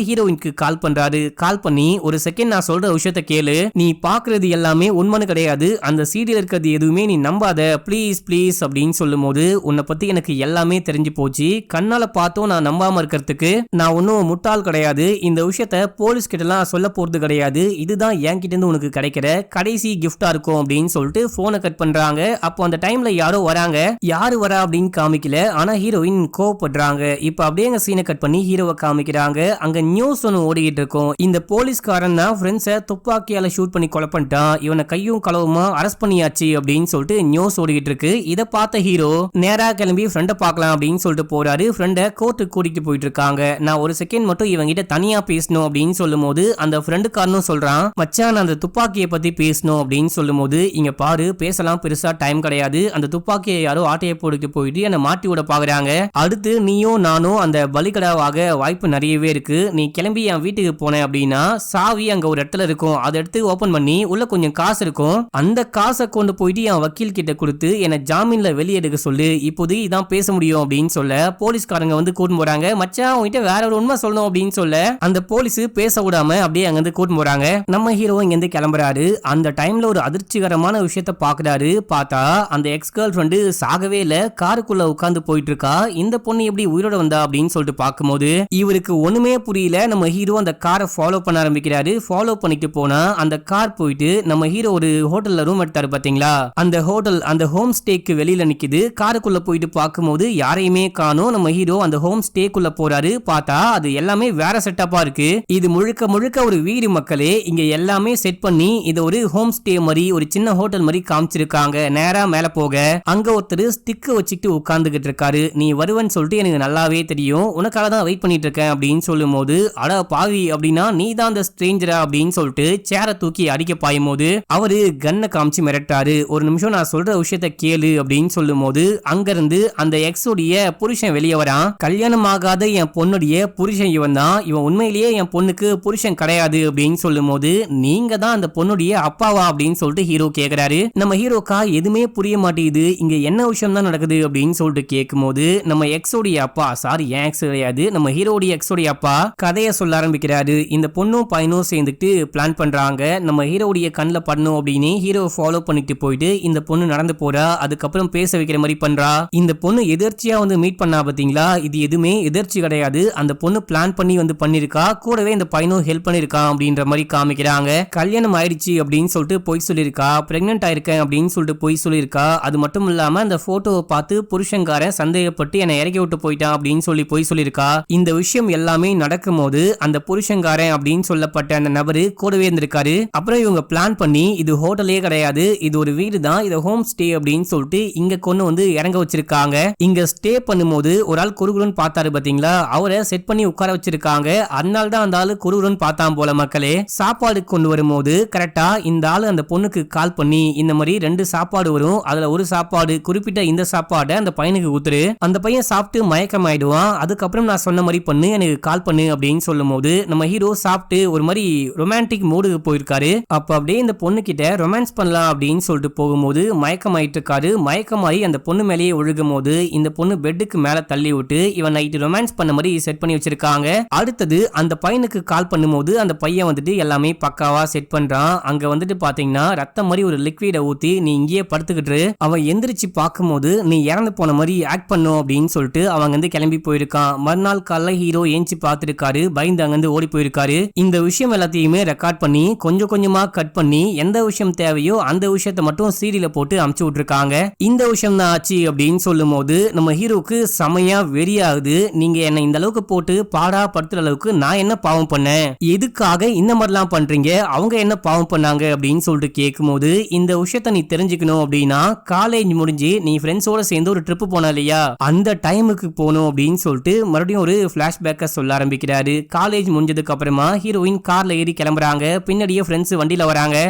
ஹீரோயினுக்கு கால் பண்றாரு. கால் பண்ணி ஒரு செகண்ட் நான் சொல்ற விஷயத்த கேளு. நீ பாக்குறது எல்லாமே உண்மைன்னு கிடையாது. அந்த சீடியில் இருக்கிறது எதுவுமே நீ நம்பாத. ப்ளீஸ் ப்ளீஸ் அப்படின்னு சொல்லும் போது உன்னை பத்தி எனக்கு எல்லாமே தெரிஞ்சு போச்சு. கண்ணால பார்த்தோம் நான் நம்பாம இருக்கிறதுக்கு நான் ஒன்னும் முட்டாள் கிடையாது. இந்த விஷயத்த போலீஸ் கிட்ட எல்லாம் சொல்ல போறது கிடையாது. இதுதான் என்கிட்ட இருந்து உனக்கு கிடைக்கிற கடைசி கிஃப்டா இருக்கும் அப்படின்னு சொல்லிட்டு போனை கட் பண்றாங்க. அப்போ அந்த டைம்ல யாரோ வராங்க. யாரு வரா அப்படின்னு காமிக்கல. ஆனா ஹீரோயின் கோவப்படுறாங்க. இப்ப அப்படியே எங்க சீனை கட் பண்ணி ஹீரோவை காமிக்கிறாங்க. அங்க நியூஸ் ஒன்னு ஓடிக்கிட்டு இருக்கும். இந்த போலீஸ்காரன் தான் ஃப்ரெண்ட்ஸை துப்பாக்கியால ஷூட் பண்ணி கொலை பண்ணிட்டான். இவனை கையும் களவுமா அரெஸ்ட் பண்ணியாச்சு அப்படின்னு சொல்லிட்டு நியூஸ் ஓடிக்கிட்டு இருக்கு. இதை பார்த்த ஹீரோ நேரா கிளம்பி ஃப்ரெண்டை பார்க்கலாம் அப்படின்னு சொல்லிட்டு போறாரு. ஃப்ரெண்டை கோர்ட்டுக்கு கூட்டிட்டு போயிட்டு இருக்காங்க. நான் ஒரு செகண்ட் மட்டும் இவங்கிட்ட தனியா பேசணும் அப்படின்னு சொல்லும் போது அந்த ஃப்ரெண்டுக்காரனும் சொல்றான் மச்சான் அந்த துப்பாக்கியை பத்தி பேசணும் அப்படின்னு சொல்லும் போது இங்க பாரு பேசலாம் பெருசா டைம் கிடையாது. அந்த துப்பாக்கியை யாரோ ஆட்டையை போட்டு போயிட்டு என்ன மாட்டி விட பாக்குறாங்க. அடுத்து நீயும் நானும் அந்த பலிகடாவாக வாய்ப்பு நிறையவே இருக்கு. நீ கிளம்பி என் வீட்டுக்கு போன அப்படின்னா சாவி அங்க ஒரு இடத்துல இருக்கும். அதை எடுத்து ஓபன் பண்ணி உள்ள கொஞ்சம் காசு இருக்கும். அந்த காசை கொண்டு போயிட்டு என் வக்கீல் கிட்ட கொடுத்து என்ன ஜாமீன்ல வெளியெடுக்க சொல்லு. இப்போது இதான் பேச முடியும் அப்படின்னு சொல்ல போலீஸ்காரங்க வந்து கூட்டு போறாங்க. மச்சான் உன்கிட்ட வேற ஒரு உண்மை சொல்லணும் அப்படின்னு சொல்ல அந்த போலீஸ் பேச விடாம அப்படியே அங்க இருந்து கூட்டு போறாங்க. நம்ம ஹீரோ இங்க இருந்து கிளம்புறாரு. அந்த டைம்ல ஒரு அதிர்ச்சிகரமான விஷயத்த பாக்குறாரு. பார்த்தா அந்த எக்ஸ் கேர்ள் ஃப்ரெண்டு சாகவே இல்ல. காருக்குள்ள உட்கார்ந்து போயிட்டு இருக்கா. இந்த பொண்ணு எப்படி உயிரோட வந்தா அப்படின்னு சொல்லிட்டு பார்க்கும்போது இவருக்கு ஒண்ணுமே புரியல. நம்ம ஹீரோ அந்த காரை ஃபாலோ பண்ண ஆரம்பிக்கிறாரு. ஃபாலோ பண்ணிட்டு போனா அந்த கார் போயிட்டு நம்ம ஹீரோ ஒரு ஹோட்டல்ல ஹோட்டல்ல ரூம் எடுத்தாரு பாத்தீங்களா, அந்த ஹோட்டல் அந்த ஹோம் ஸ்டேக்கு வெளியில நிக்குது. காருக்குள்ள போயிட்டு பார்க்கும்போது யாரையுமே காணோம். நம்ம ஹீரோ அந்த ஹோம் ஸ்டேக்குள்ள போறாரு. பார்த்தா அது எல்லாமே வேற செட்டப்பா இருக்கு. இது முழுக்க முழுக்க ஒரு வீடு மக்களே. இங்க எல்லாமே செட் பண்ணி இது ஒரு ஹோம் ஸ்டே மாதிரி ஒரு சின்ன ஹோட்டல் மாதிரி காமிச்சிருக்காங்க. நேரா மேல போக அங்க ஒருத்தர் ஸ்டிக் வச்சுக்கிட்டு உட்கார்ந்துகிட்டு இருக்காரு. நீ வருவன்னு சொல்லிட்டு எனக்கு நல்லாவே தெரியும், உனக்காக தான் வெயிட் பண்ணிட்டு இருக்கேன் அப்படின்னு சொல்லும் போது, அட பாவி அப்படின்னா நீ தான் அந்த ஸ்ட்ரேஞ்சரா அப்படின்னு சொல்லிட்டு சேரை தூக்கி அடிக்க பாயும் போது அவரு கன்னை காமிச்சு மிரட்டாரு. ஒரு நிமிஷம் நான் சொல்ற விஷயத்த கேளு அப்படின்னு சொல்லும் போது அங்க இருந்து அந்த எக்ஸோடைய புருஷன் வெளியே வரான். கல்யாணம் ஆகாத என் பொண்ணுடைய புருஷன் இவன் தான், இவன் உண்மையிலேயே என் பொண்ணுக்கு புருஷன் கிடையாது அப்படின்னு சொல்லும் போது, நீங்க தான் அந்த பொண்ணுடைய அப்பாவா அப்படின்னு சொல்லிட்டு ஹீரோ கேக்குறாரு. நம்ம ஹீரோக்கா எதுவுமே புரிய மாட்டேங்குது, இங்க என்ன விஷயம் தான் நடக்குது அப்படின்னு சொல்லிட்டு கேட்கும் போது நம்ம எக்ஸோடைய அப்பா, சாரி என் எக்ஸ் கிடையாது, நம்ம ஹீரோடைய எக்ஸோடைய அப்பா கதையை சொல்ல ஆரம்பிக்கிறாரு. இந்த பொண்ணும் பையனும் சேர்ந்துட்டு பிளான் பண்றாங்க. நம்ம ஹீரோடைய கண்ணில் படணும் அப்படின்னு ஹீரோ ஃபாலோ பண்ணிட்டு போயிட்டு இந்த பொண்ணு நடந்து போறா. அதுக்கப்புறம் பேச வைக்கிற மாதிரி பண்றா. இந்த பொண்ணு எதிர்ச்சியா வந்து மீட் பண்ணா பாத்தீங்களா, இது எதுவுமே எதிர்ச்சி கிடையாது, அந்த பொண்ணு பிளான் பண்ணி வந்து பண்ணிருக்கா. கூடவே இந்த பையனும் ஹெல்ப் பண்ணிருக்கா அப்படின்ற மாதிரி காமிக்கிறாங்க. கல்யாணம் ஆயிடுச்சு அப்படின்னு சொல்லிட்டு பொய் சொல்லிருக்கா, பிரெக்னென்ட் ஆயிருக்கேன் அப்படின்னு சொல்லிட்டு பொய் சொல்லிருக்கா. அது மட்டும் இல்லாம அந்த போட்டோவை பார்த்து புருஷங்காரன் சந்தேகப்பட்டு என்னை இறக்கி விட்டு போயிட்டான் அப்படின்னு சொல்லி பொய் சொல்லிருக்கா. இந்த விஷயம் எல்லாமே நடக்கும் போது அந்த புருஷங்காரன் அப்படின்னு சொல்லப்பட்ட அந்த நபரு கூடவே இருந்திருக்காரு. அப்புறம் இவங்க பிளான் பண்ணி இது ஹோட்டலே கிடையாது, இது ஒரு வீடு தான், இது ஹோம் ஸ்டே அப்படின்னு சொல்லிட்டு இங்க கொண்டு வந்து இறங்க வச்சிருக்காங்க. இங்க ஸ்டே பண்ணும்போது ஒரு ஆள் குறுகுறுன்னு பார்த்தாரு பாத்தீங்களா, அவரை செட் பண்ணி உட்கார வச்சிருக்காங்க. அதனால தான் அந்த ஆளு குறுகுறுன்னு பார்த்தான் போல மக்களே. சாப்பாடு கொண்டு வரும்போது கரெக்டா இந்த ஆளு அந்த பொண்ணுக்கு கால் பண்ணி இந்த மாதிரி 2 சாப்பாடு வரும், அதுல ஒரு சாப்பாடு குறிப்பிட்ட இந்த சாப்பாடை அந்த பையனுக்கு ஊத்துரு, அந்த பையன் சாப்பிட்டு மயக்கம் ஆயிடுவான், அதுக்கப்புறம் நான் சொன்ன மாதிரி பண்ணு, எனக்கு கால் பண்ணு அப்படின்னு சொல்லும் போது நம்ம ஹீரோ சாப்பிட்டு ஒரு மாதிரி ரொமான்டிக் மூடுக்கு போயிருக்காரு. அப்ப அப்படியே இந்த பொண்ணு கிட்ட ரொமான்ஸ் பண்ணலாம் அப்படின்னு சொல்லிட்டு போகும்போது மயக்கம் ஆயிட்டு இருக்காரு. மயக்கமாயி அந்த பொண்ணு மேலேயே ஒழுகும் போது இந்த பொண்ணு பெட்டுக்கு மேல தள்ளி விட்டு இவன் நைட்டு ரொமான்ஸ் பண்ண மாதிரி செட் பண்ணி வச்சிருக்காங்க. அடுத்தது அந்த பையனுக்கு கால் பண்ணும்போது அந்த பையன் வந்துட்டு எல்லாமே பக்காவா செட் பண்றான். அங்க வந்துட்டு பாத்தீங்கன்னா ரத்தம் மாதிரி ஒரு லிக்விட ஊத்தி நீ இங்கேயே படுத்துக்கிட்டு அவன் எந்திரிச்சு பார்க்கும்போது நீ இறந்து போன மாதிரி ஆக்ட் பண்ணும் அப்படின்னு சொல்லிட்டு அவங்க வந்து கிளம்பி போயிருக்கான். மறுநாள் காலைல ஹீரோ ஏஞ்சி பார்த்திருக்காரு, பயந்து அங்கிருந்து ஓடி போயிருக்காரு. இந்த விஷயம் எல்லாத்தையுமே ரெக்கார்ட் பண்ணி கொஞ்சம் கொஞ்சமா கட் பண்ணி எந்த விஷயம் தேவையோ அந்த விஷயத்த மட்டும் சீரியல போட்டு அமுச்சு விட்டுருக்காங்க. இந்த விஷயம் தான் ஆச்சு அப்படின்னு சொல்லும் போது நம்ம ஹீரோக்கு செமையா வெறியாகுது. நீங்க என்ன இந்த அளவுக்கு போட்டு பாடா படுத்துற அளவுக்கு நான் என்ன பாவம் பண்ணேன், எதுக்காக இந்த மாதிரிலாம் பண்றீங்க, அவங்க என்ன பாவம் பண்ணாங்க அப்படின்னு சொல்லிட்டு கேட்கும் போது இந்த விஷயத்த நீ தெரிஞ்சுக்கணும் அப்படின்னா காலேஜ் முடிஞ்சு நீ ஃப்ரெண்ட்ஸோட சேர்ந்து ஒரு ட்ரிப் போன இல்லையா, அந்த டைமுக்கு போகணும் அப்படின்னு சொல்லிட்டு மறுபடியும் ஒரு பிளாஷ்பேக்க சொல்ல ஆரம்பிக்கிறாரு. காலேஜ் முடிஞ்சதுக்கு அப்புறமா ஹீரோயின் கார்ல ஏறி கிளம்புறாங்க. பின்னாடியே ஃப்ரெண்ட்ஸ் வண்டியில வராங்க.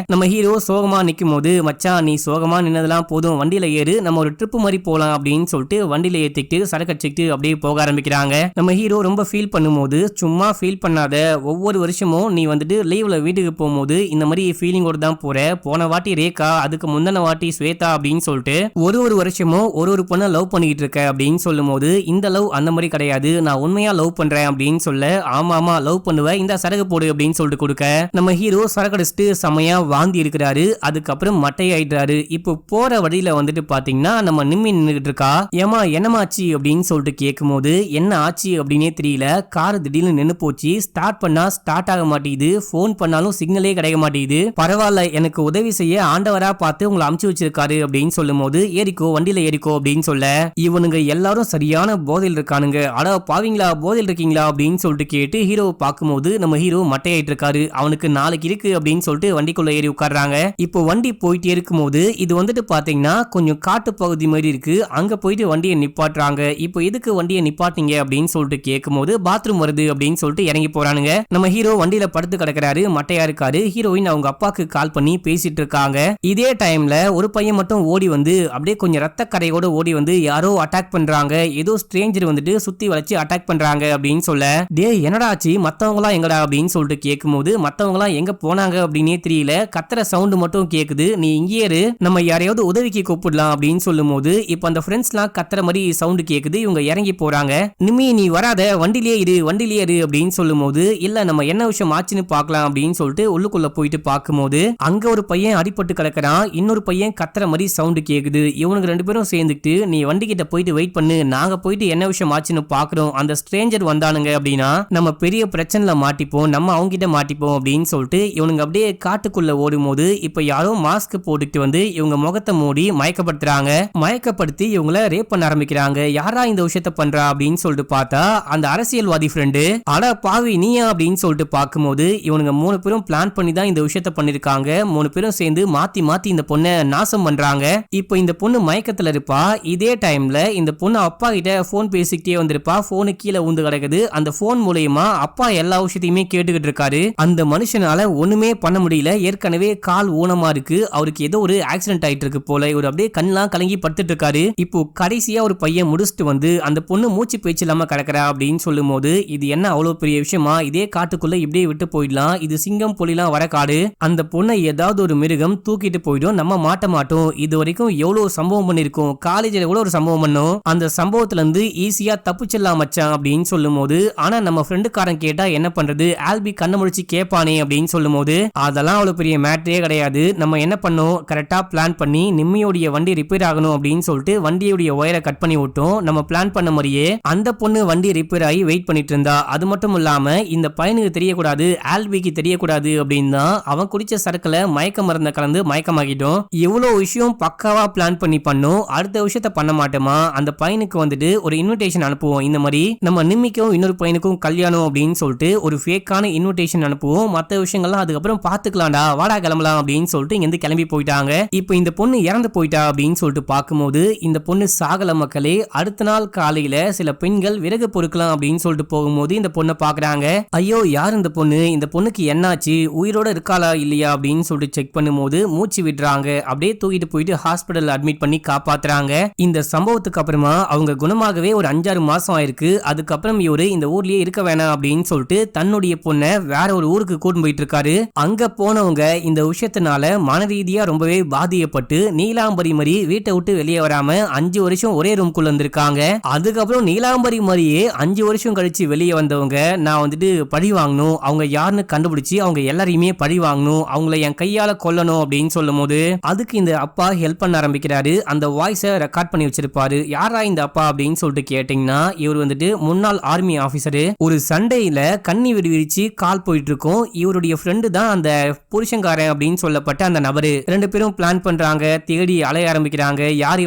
நம்ம ஹீரோ சோகமா நிக்கும் போது மச்சான் நீ சோகமா நின்னதெல்லாம் போதும், வண்டியில ஏறு, நம்ம ஒரு ட்ரிப் மாதிரி போலாம் அப்படின்னு சொல்லிட்டு வண்டியில ஏத்திக்கிட்டு சரக்கு அடிச்சுக்கிட்டு அப்படியே போக ஆரம்பிக்கிறாங்க. நம்ம ஹீரோ ரொம்ப ஃபீல் பண்ணும்போது சும்மா ஃபீல் பண்ணாத, ஒவ்வொரு வருஷமும் நீ வந்துட்டு லீவ்ல வீட்டுக்கு போகும்போது இந்த மாதிரி ஃபீலிங்கோட தான் போற, போன வாட்டி ரேகா, அதுக்கு முந்தின வாட்டி ஸ்வேதா அப்படின்னு சொல்லிட்டு ஒரு வருஷமும் ஒரு பொண்ணை லவ் பண்ணிக்கிட்டு இருக்க அப்படின்னு சொல்லும் போது இந்த லவ் அந்த மாதிரி கிடையாது, நான் உண்மையா லவ் பண்றேன் அப்படின்னு சொல்ல, ஆமா லவ் பண்ணுவேன், இந்த சரக்கு போடு அப்படின்னு சொல்லிட்டு கொடுக்க நம்ம ஹீரோ சரக்கு அடிச்சுட்டு செமையா வாந்தி இருக்கிறாரு. அதுக்கப்புறம் மட்டை ஆயிட்டாரு. இப்போ போற வழியில வந்துட்டு பாத்தீங்கன்னா நம்ம நிம்மி நின்னுகிட்டு இருக்கா. ஏமா என்னமாச்சு அப்படின்னு சொல்லிட்டு கேட்கும் போது என்ன ஆச்சு அப்படின்னே தெரியல, கார் திடீர்னு நின்னு போச்சு, ஸ்டார்ட் பண்ணா ஸ்டார்ட் ஆக மாட்டேங்குது, போன் பண்ணாலும் சிக்னலே கிடைக்க மாட்டேங்குது, பரவாயில்ல எனக்கு உதவி செய்ய ஆண்டவரா பார்த்து உங்களை அமுச்சு வச்சிருக்காரு அப்படின்னு சொல்லும் போது ஏறிக்கோ வண்டியில ஏறிக்கோ அப்படின்னு சொல்ல, இவனுங்க எல்லாரும் சரியான போதையில் இருக்கானுங்க, அட பாவீங்களா போதையில் இருக்கீங்களா அப்படின்னு சொல்லிட்டு கேட்டு ஹீரோவை பார்க்கும்போது நம்ம ஹீரோ மட்டையாயிட்டு இருக்காரு. அவனுக்கு நாளைக்கு இருக்கு அப்படின்னு சொல்லிட்டு வண்டிக்குள்ள ஏறி உட்கார்றாங்க. இப்போ வண்டி போயிட்டே இருக்கும்போது இது வந்துட்டு பாத்தீங்கன்னா கொஞ்சம் காட்டு பகுதி மாதிரி இருக்கு, அங்க போயிட்டு வண்டியை நிப்பாட்டுறாங்க. இப்போ எதுக்கு வண்டியை நிப்பாட்டிங்க அப்படின்னு சொல்லிட்டு கேட்கும்போது பாத்ரூம் வருது அப்படின்னு சொல்லிட்டு இறங்கி போறானுங்க. நம்ம ஹீரோ வண்டியில படுத்து கிடக்குறாரு, மட்டையா இருக்காரு. ஹீரோயின் அவங்க அப்பாக்கு கால் பண்ணி பேசிட்டு இருக்காங்க. இதே டைம்ல ஒரு பையன் மட்டும் ஓடி வந்து அப்படியே கொஞ்சம் ரத்த கரையோட ஓடி வந்து யாரோ அட்டாக் பண்றாங்க, ஏதோ ஸ்ட்ரேஞ்சர் வந்துட்டு சுத்தி வளைச்சு அட்டாக் பண்றாங்க அப்படின்னு சொல்ல, டே என்னடா ஆச்சு, மத்தவங்க எல்லாம் எங்கடா அப்படின்னு சொல்லிட்டு கேட்கும்போது மத்தவங்க எல்லாம் எங்க போனாங்க அப்படின்னே தெரியல, கத்துற சவுண்ட் மட்டும் கேக்குது, நீ இங்கே இரு நம்ம யாரையாவது உதவிக்கு கூப்பிடலாம் அப்படின்னு சொல்லும் போது இப்ப அந்த ஃப்ரெண்ட்ஸ் எல்லாம் கத்துற மாதிரி சவுண்ட் கேக்குது. இவங்க இறங்கி போறாங்க. நிம்மி நீ வராத, வண்டிலேயே இரு அப்படின்னு சொல்லும் போது இல்ல நம்ம என்ன விஷயம் ஆச்சுன்னு பாக்கலாம் அப்படின்னு சொல்லிட்டு உள்ளுக்குள்ள போயிட்டு பார்க்கும்போது அங்க ஒரு பையன் அடிபட்டு கிடக்குறான், இன்னொரு பையன் கத்துற மாதிரி சவுண்ட் கேக்குது. இவனுக்கு 2 பேரும் சேர்ந்துட்டு நீ வண்டி கிட்ட போயிட்டு வெயிட் பண்ணு, நாங்க போயிட்டு என்ன விஷயம் ஆச்சுன்னு பாக்குறோம், அந்த ஸ்ட்ரேஞ்சர் வந்தானுங்க அப்படின்னா நம்ம பெரிய பிரச்சனைல மாட்டிப்போம், நம்ம அவங்க கிட்ட மாட்டிப்போம் அப்படின்னு சொல்லிட்டு இவனுங்க அப்படியே காட்டுக்குள்ள ஓடும் போது இப்ப யாரோ யாரோ மாஸ்க் போட்டுட்டு வந்து இவங்க முகத்தை மூடி மயக்கப்படுத்துறாங்க. மயக்கப்படுத்தி இவங்கள ரேப் பண்ண ஆரம்பிக்கிறாங்க. யாரா இந்த விஷயத்த பண்றா அப்படின்னு சொல்லிட்டு பார்த்தா அந்த அரசியல்வாதி ஃப்ரெண்டு. அட பாவி நீயா அப்படின்னு சொல்லிட்டு பார்க்கும்போது இவனுங்க 3 பேரும் பிளான் பண்ணி தான் இந்த விஷயத்த பண்ணிருக்காங்க. 3 பேரும் சேர்ந்து மாத்தி மாத்தி இந்த பொண்ணை நாசம் பண்றாங்க. இப்போ இந்த பொண்ணு மயக்கத்துல இருப்பா. இதே டைம்ல இந்த பொண்ணு அப்பா கிட்ட போன் பேசிக்கிட்டே வந்திருப்பா. போனு கீழே ஊந்து கிடக்குது. அந்த போன் மூலமா அப்பா எல்லா விஷயத்தையுமே கேட்டுக்கிட்டு இருக்காரு. அந்த மனுஷனால ஒண்ணுமே பண்ண முடியல. ஏற்கனவே கால் ஊனமா இருக்கு. அவருக்கு ஏதோ ஒரு ஆக்சிடென்ட் ஆயிட்டு இருக்கு போல. இவர் அப்படியே கண்ணெல்லாம் கலங்கி படுத்துட்டு இருக்காரு. இப்போ கடைசியா ஒரு பையன் முடிச்சுட்டு வந்து அந்த பொண்ணு மூச்சு பேச்சு இல்லாம கிடக்குறா அப்படின்னு சொல்லும் போது இது என்ன அவ்வளவு பெரிய விஷயமா, இதே காட்டுக்குள்ள இப்படியே விட்டு போயிடலாம், இது சிங்கம் புலிலாம் வர காடு, அந்த பொண்ணை ஏதாவது ஒரு மிருகம் தூக்கிட்டு போயிடும், நம்ம மாட்ட மாட்டோம். இது வரைக்கும் எவ்வளவு சம்பவம் பண்ணிருக்கோம், காலேஜில் கூட ஒரு சம்பவம் பண்ணோம், அந்த சம்பவத்துல இருந்து ஈஸியா தப்பிச்சிடலாம் மச்சான் அப்படின்னு சொல்லும் போது, ஆனா நம்ம ஃப்ரெண்டுக்காரன் கேட்டா என்ன பண்றது, ஆல்பி கண்ண முடிச்சு கேட்பானே அப்படின்னு சொல்லும் போது அதெல்லாம் அவ்வளவு பெரிய மேட்டரே கிடையாது. நம்ம என்ன பண்ணோம், கரெக்டா பிளான் பண்ணி நிம்மியோடைய வண்டி ரிப்பேர் ஆகணும் அப்படின்னு சொல்லிட்டு வண்டியுடைய ஒயரை கட் பண்ணி விட்டோம். நம்ம பிளான் பண்ண மாதிரியே அந்த பொண்ணு வண்டி ரிப்பேர் ஆகி வெயிட் பண்ணிட்டு இருந்தா. அது மட்டும் இல்லாம இந்த பையனுக்கு தெரியக்கூடாது, ஆல்பிக்கு தெரியக்கூடாது அப்படின்னு தான் அவன் குடிச்ச சரக்குல மயக்க மருந்த கலந்து மயக்கமாக்கிட்டோம். இவ்வளவு விஷயம் பக்காவா பிளான் பண்ணி பண்ணோம். அடுத்த விஷயத்த பண்ண மாட்டோமா, அந்த பையனுக்கு வந்துட்டு ஒரு இன்விடேஷன் அனுப்புவோம். இந்த மாதிரி நம்ம நிம்மிக்கும் இன்னொரு பையனுக்கும் கல்யாணம் அப்படின்னு சொல்லிட்டு ஒரு ஃபேக்கான இன்விடேஷன் அனுப்புவோம். மற்ற விஷயங்கள்லாம் அதுக்கப்புறம் பாத்துக்கலாம்டா, வாடா கிளம்பலாம் அப்படின்னு சொல்லிட்டு இங்க இருந்து கிளம்பி போயிட்டாங்க. இப்போ இந்த பொண்ணு இறந்து போயிட்டா அப்படின்னு சொல்லிட்டு பார்க்கும்போது இந்த பொண்ணு சாகல மக்களே. அடுத்த நாள் காலையில சில பெண்கள் விறகு பொறுக்கலாம் அப்படின்னு சொல்லிட்டு போகும்போது இந்த பொண்ணை பாக்குறாங்க. ஐயோ யார் இந்த பொண்ணு, இந்த பொண்ணுக்கு என்னாச்சு, உயிரோட இருக்காளா இல்லையா அப்படின்னு சொல்லிட்டு செக் பண்ணும்போது மூச்சு விடுறாங்க. அப்படியே தூக்கிட்டு போயிட்டு ஹாஸ்பிடல் அட்மிட் பண்ணி காப்பாத்துறாங்க. இந்த சம்பவத்துக்கு அப்புறமா அவங்க குணமாகவே ஒரு 5-6 மாசம் ஆயிருக்கு. அதுக்கப்புறம் இவரு இந்த ஊர்லயே இருக்க வேணாம் அப்படின்னு சொல்லிட்டு தன்னுடைய பொண்ணை வேற ஒரு ஊருக்கு கூட்டிட்டு போயிட்டு இருக்காரு. அங்க போனவங்க இந்த விஷயத்தினால மன ரீதியா ரொம்பவே பாதிக்கப்பட்டு நீலாம்பரி மாதிரி வீட்டை விட்டு வெளியே வராம 5 வருஷம் ஒரே ரூம்குள்ள இருந்திருக்காங்க. அதுக்கப்புறம் நீலாம்பரி மாதிரியே 5 வருஷம் கழிச்சு வெளியே வந்தவங்க, நான் வந்துட்டு பழி வாங்கணும், அவங்க யாருன்னு கண்டுபிடிச்சு அவங்க எல்லாரையுமே பழி வாங்கணும், அவங்கள என் கையால கொல்லணும் அப்படின்னு சொல்லும் போது அதுக்கு இந்த அப்பா ஹெல்ப் பண்ண ஆரம்பிக்கிறாரு. அந்த வாய்ஸை ரெக்கார்ட் பண்ணி வச்சிருப்பாரு. யாரா இந்த அப்பா அப்படின்னு சொல்லிட்டு கேட்டீங்கன்னா இவர் வந்துட்டு முன்னாள் ஆர்மி ஆபீசரு. ஒரு சண்டையில கண்ணி விடுவிச்சு கால் போயிட்டு இருக்கும். இவருடைய ஃப்ரெண்டு தான் அந்த புருஷங்காரன் அப்படின்னு சொல்லப்பட்ட அந்த நபரு. 2 பேரும் பிளான் பண்றாங்க, தேடி அலைய ஆரம்பிக்கிறாங்க. யார்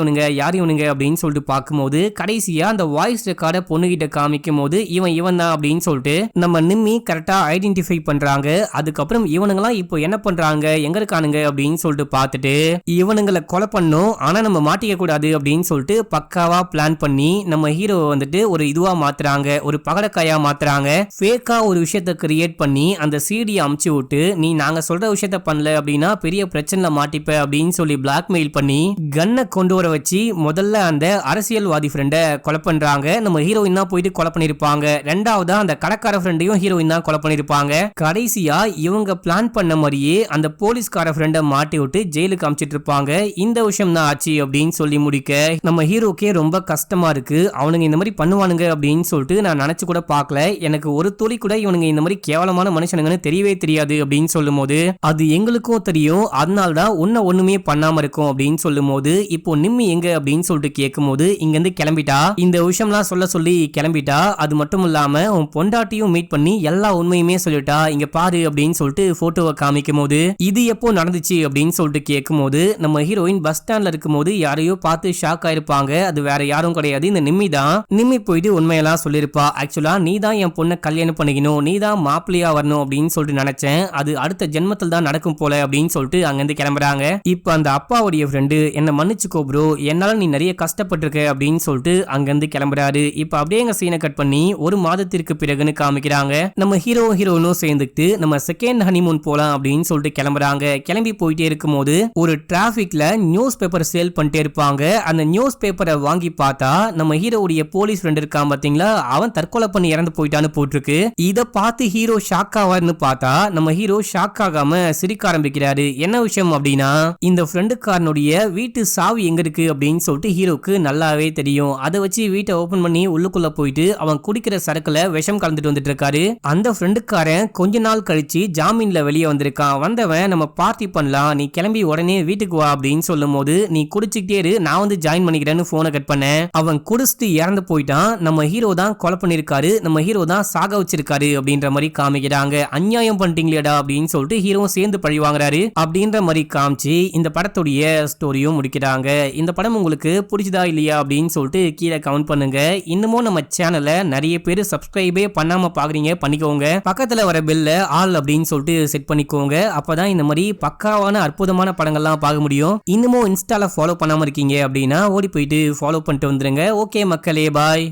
இவனுங்க அப்படின்னு சொல்லிட்டு பார்க்கும்போது கடைசியா அந்த வாய்ஸ் ரெக்கார்டை பொண்ணுகிட்ட காமிக்கும் போது இவன் தான் அப்படின்னு சொல்லிட்டு நம்ம நிம்மி கரெக்டா ஐடென்டிஃபை பண்றாங்க. அதுக்கப்புறம் இவனுங்களாம் இப்போ என்ன பண்றாங்க, எங்க இருக்கானுங்க அப்படின்னு சொல்லிட்டு பார்த்துட்டு இவனுங்களை கொலை பண்ணும், ஆனா நம்ம மாட்டிக்க கூடாது அப்படின்னு சொல்லிட்டு பக்காவா பிளான் பண்ணி நம்ம ஹீரோ வந்துட்டு ஒரு இதுவா மாத்துறாங்க, ஒரு பகடக்காயா மாத்துறாங்க. ஃபேக்கா ஒரு விஷயத்தை கிரியேட் பண்ணி அந்த சிடியை அமுச்சு விட்டு நீ நாங்க சொல்ற விஷயத்த பண்ணல அப்படின்னா பெரிய பிரச்சனை மாட்டிப்ப அப்படின்னு சொல்லி பிளாக்மெயில் பண்ணி கன்னை கொண்டு வர வச்சு முதல்ல அந்த அரசியல்வாதி ஃப்ரெண்டை கொலை பண்றாங்க. நம்ம ஹீரோயின் தான் போயிட்டு கொலை பண்ணிருப்பாங்க. ரெண்டாவதா அந்த கடைக்கார ஃப்ரெண்டையும் ஹீரோயின் தான் கொலை பண்ணிருப்பாங்க. கடைசியா இவங்க பிளான் பண்ண மாதிரியே அந்த போலீஸ்கார ஃப்ரெண்டை மாட்டி விட்டு ஜெயிலுக்கு அமிச்சிட்டு இருப்பாங்க. இந்த விஷயம் தான் ஆச்சு அப்படின்னு சொல்லி முடிக்க நம்ம ஹீரோக்கே ரொம்ப கஷ்டமா இருக்கு. அவனுங்க இந்த மாதிரி பண்ணுவானுங்க அப்படின்னு சொல்லிட்டு நான் நினைச்சு கூட பார்க்கல. எனக்கு ஒரு துளி கூட இவனுங்க இந்த மாதிரி கேவலமான மனுஷனுங்கன்னு தெரியவே தெரியாது அப்படின்னு சொல்லும் போது அது எங்களுக்கும் தெரியும், அதனால தான் ஒண்ணுமே பண்ணாம இருக்கும் அப்படின்னு சொல்லும் போது இப்போ நிம்மி எங்க அப்படின்னு சொல்லிட்டு கேட்கும் போது இங்க இருந்து கிளம்பிட்டா, இந்த விஷயம்லாம் சொல்ல சொல்லி கிளம்பிட்டா. அது மட்டும் இல்லாம உன் பொண்டாட்டியும் மீட் பண்ணி எல்லா உண்மையுமே சொல்லிட்டா, இங்க பாரு அப்படின்னு சொல்லிட்டு போட்டோவை காமிக்கும் போது இது எப்போ நடந்துச்சு அப்படின்னு சொல்லிட்டு கேட்கும் போது நம்ம ஹீரோயின் பஸ் ஸ்டாண்ட்ல இருக்கும் போது யாரையோ பார்த்து ஷாக் ஆயிருப்பாங்க. அது வேற யாரும் கிடையாது, இந்த நிம்மி தான். நிம்மி போயிட்டு உண்மையெல்லாம் சொல்லிருப்பா. ஆக்சுவலா நீ தான் என் பொண்ணை கல்யாணம் பண்ணிக்கணும், நீ தான் மாப்பிள்ளையா வரணும் அப்படின்னு சொல்லிட்டு நினைச்சேன், அது அடுத்த ஜென்மத்தில் தான் நடக்கும் போல அப்படின்னு சொல்லிட்டு அங்கிருந்து கிளம்புறாங்க. இப்ப அந்த அப்பாவுடைய ஃப்ரெண்டு என்ன மன்னிச்சுக்கோ ப்ரோ, என்னால நீ நிறைய கஷ்டப்பட்டிருக்க அப்படின்னு சொல்லிட்டு அங்கிருந்து கிளம்புறாரு. இப்ப அப்படியே எங்க சீனை கட் பண்ணி 1 மாதத்திற்கு பிறகுன்னு காமிக்கிறாங்க. நம்ம ஹீரோனும் சேர்ந்துட்டு நம்ம செகண்ட் ஹனிமூன் போலாம் அப்படின்னு சொல்லிட்டு கிளம்புறாங்க. கிளம்பி போயிட்டே இருக்கும் போது ஒரு டிராபிக்ல நியூஸ் பேப்பர் சேல் பண்ணிட்டே இருப்பாங்க. அந்த நியூஸ் பேப்பரை வாங்கி பார்த்தா நம்ம ஹீரோவுடைய போலீஸ் ஃப்ரெண்ட் இருக்கான் பாத்தீங்களா, அவன் தற்கொலை பண்ணி இறந்து போயிட்டான்னு போட்டிருக்கு. இத பார்த்து ஹீரோ ஷாக் ஆவார்னு பார்த்தா நம்ம ஹீரோ ஷாக் ஆகாம சிரிக்க ஆரம்பிக்கிறாரு. என்ன விஷயம் அப்படின்னா இந்த ஃப்ரெண்டுக்காரனுடைய வீட்டு சாவி எங்க இருக்கு அப்படின்னு சொல்லிட்டு ஹீரோக்கு நல்லாவே தெரியும். அதை வச்சு வீட்டை ஓபன் பண்ணி உள்ளுக்குள்ள போயிட்டு அவன் குடிக்கிற சரக்குல விஷம் கலந்துட்டு வந்துட்டு இருக்காரு. அந்த ஃப்ரெண்டுக்காரன் கொஞ்ச நாள் கழிச்சு ஜாமீன்ல வெளியே வந்திருக்கான். வந்தவன் நம்ம பார்ட்டி பண்ணலாம், நீ கிளம்பி உடனே வீட்டுக்கு வா அப்படின்னு சொல்லும் போது நீ குடிச்சுக்கிட்டே இரு, நான் வந்து ஜாயின் பண்ணிக்கிறேன்னு போனை கட் பண்ணேன். அவன் குடிச்சிட்டு இறந்து போயிட்டான். நம்ம ஹீரோ தான் கொலை பண்ணிருக்காரு, நம்ம ஹீரோ தான் சாக வச்சிருக்காரு அப்படின்ற மாதிரி காமிக்கிறாங்க. அநியாயம் பண்ணிட்டீங்களேடா அப்படின்னு சொல்லிட்டு ஹீரோ சேர்ந்து பழி வாங்குறாரு. அப்படின்ற மாதிரி காமிச்சு இந்த படத்துடைய ஸ்டோரியும் முடிக்கிறாங்க. இந்த படம் உங்களுக்கு பிடிச்சதா இல்லையா அப்படின்னு சொல்லிட்டு கீழே கமெண்ட் பண்ணுங்க. இன்னமும் நம்ம சேனலை நிறைய பேர் சப்ஸ்கிரைபே பண்ணாம பாக்குறீங்க, பண்ணிக்கோங்க. பக்கத்துல வர பெல்ல ஆல் அப்படின்னு சொல்லிட்டு செட் பண்ணிக்கோங்க. அப்பதான் இந்த மாதிரி பக்காவான அற்புதமான படங்கள்லாம் பார்க்க முடியும். இன்னமும் இன்ஸ்டால ஃபாலோ பண்ணாம இருக்கீங்க அப்படின்னா ஓடி போயிட்டு ஃபாலோ பண்ணிட்டு வந்துருங்க. ஓகே மக்களே, பாய்.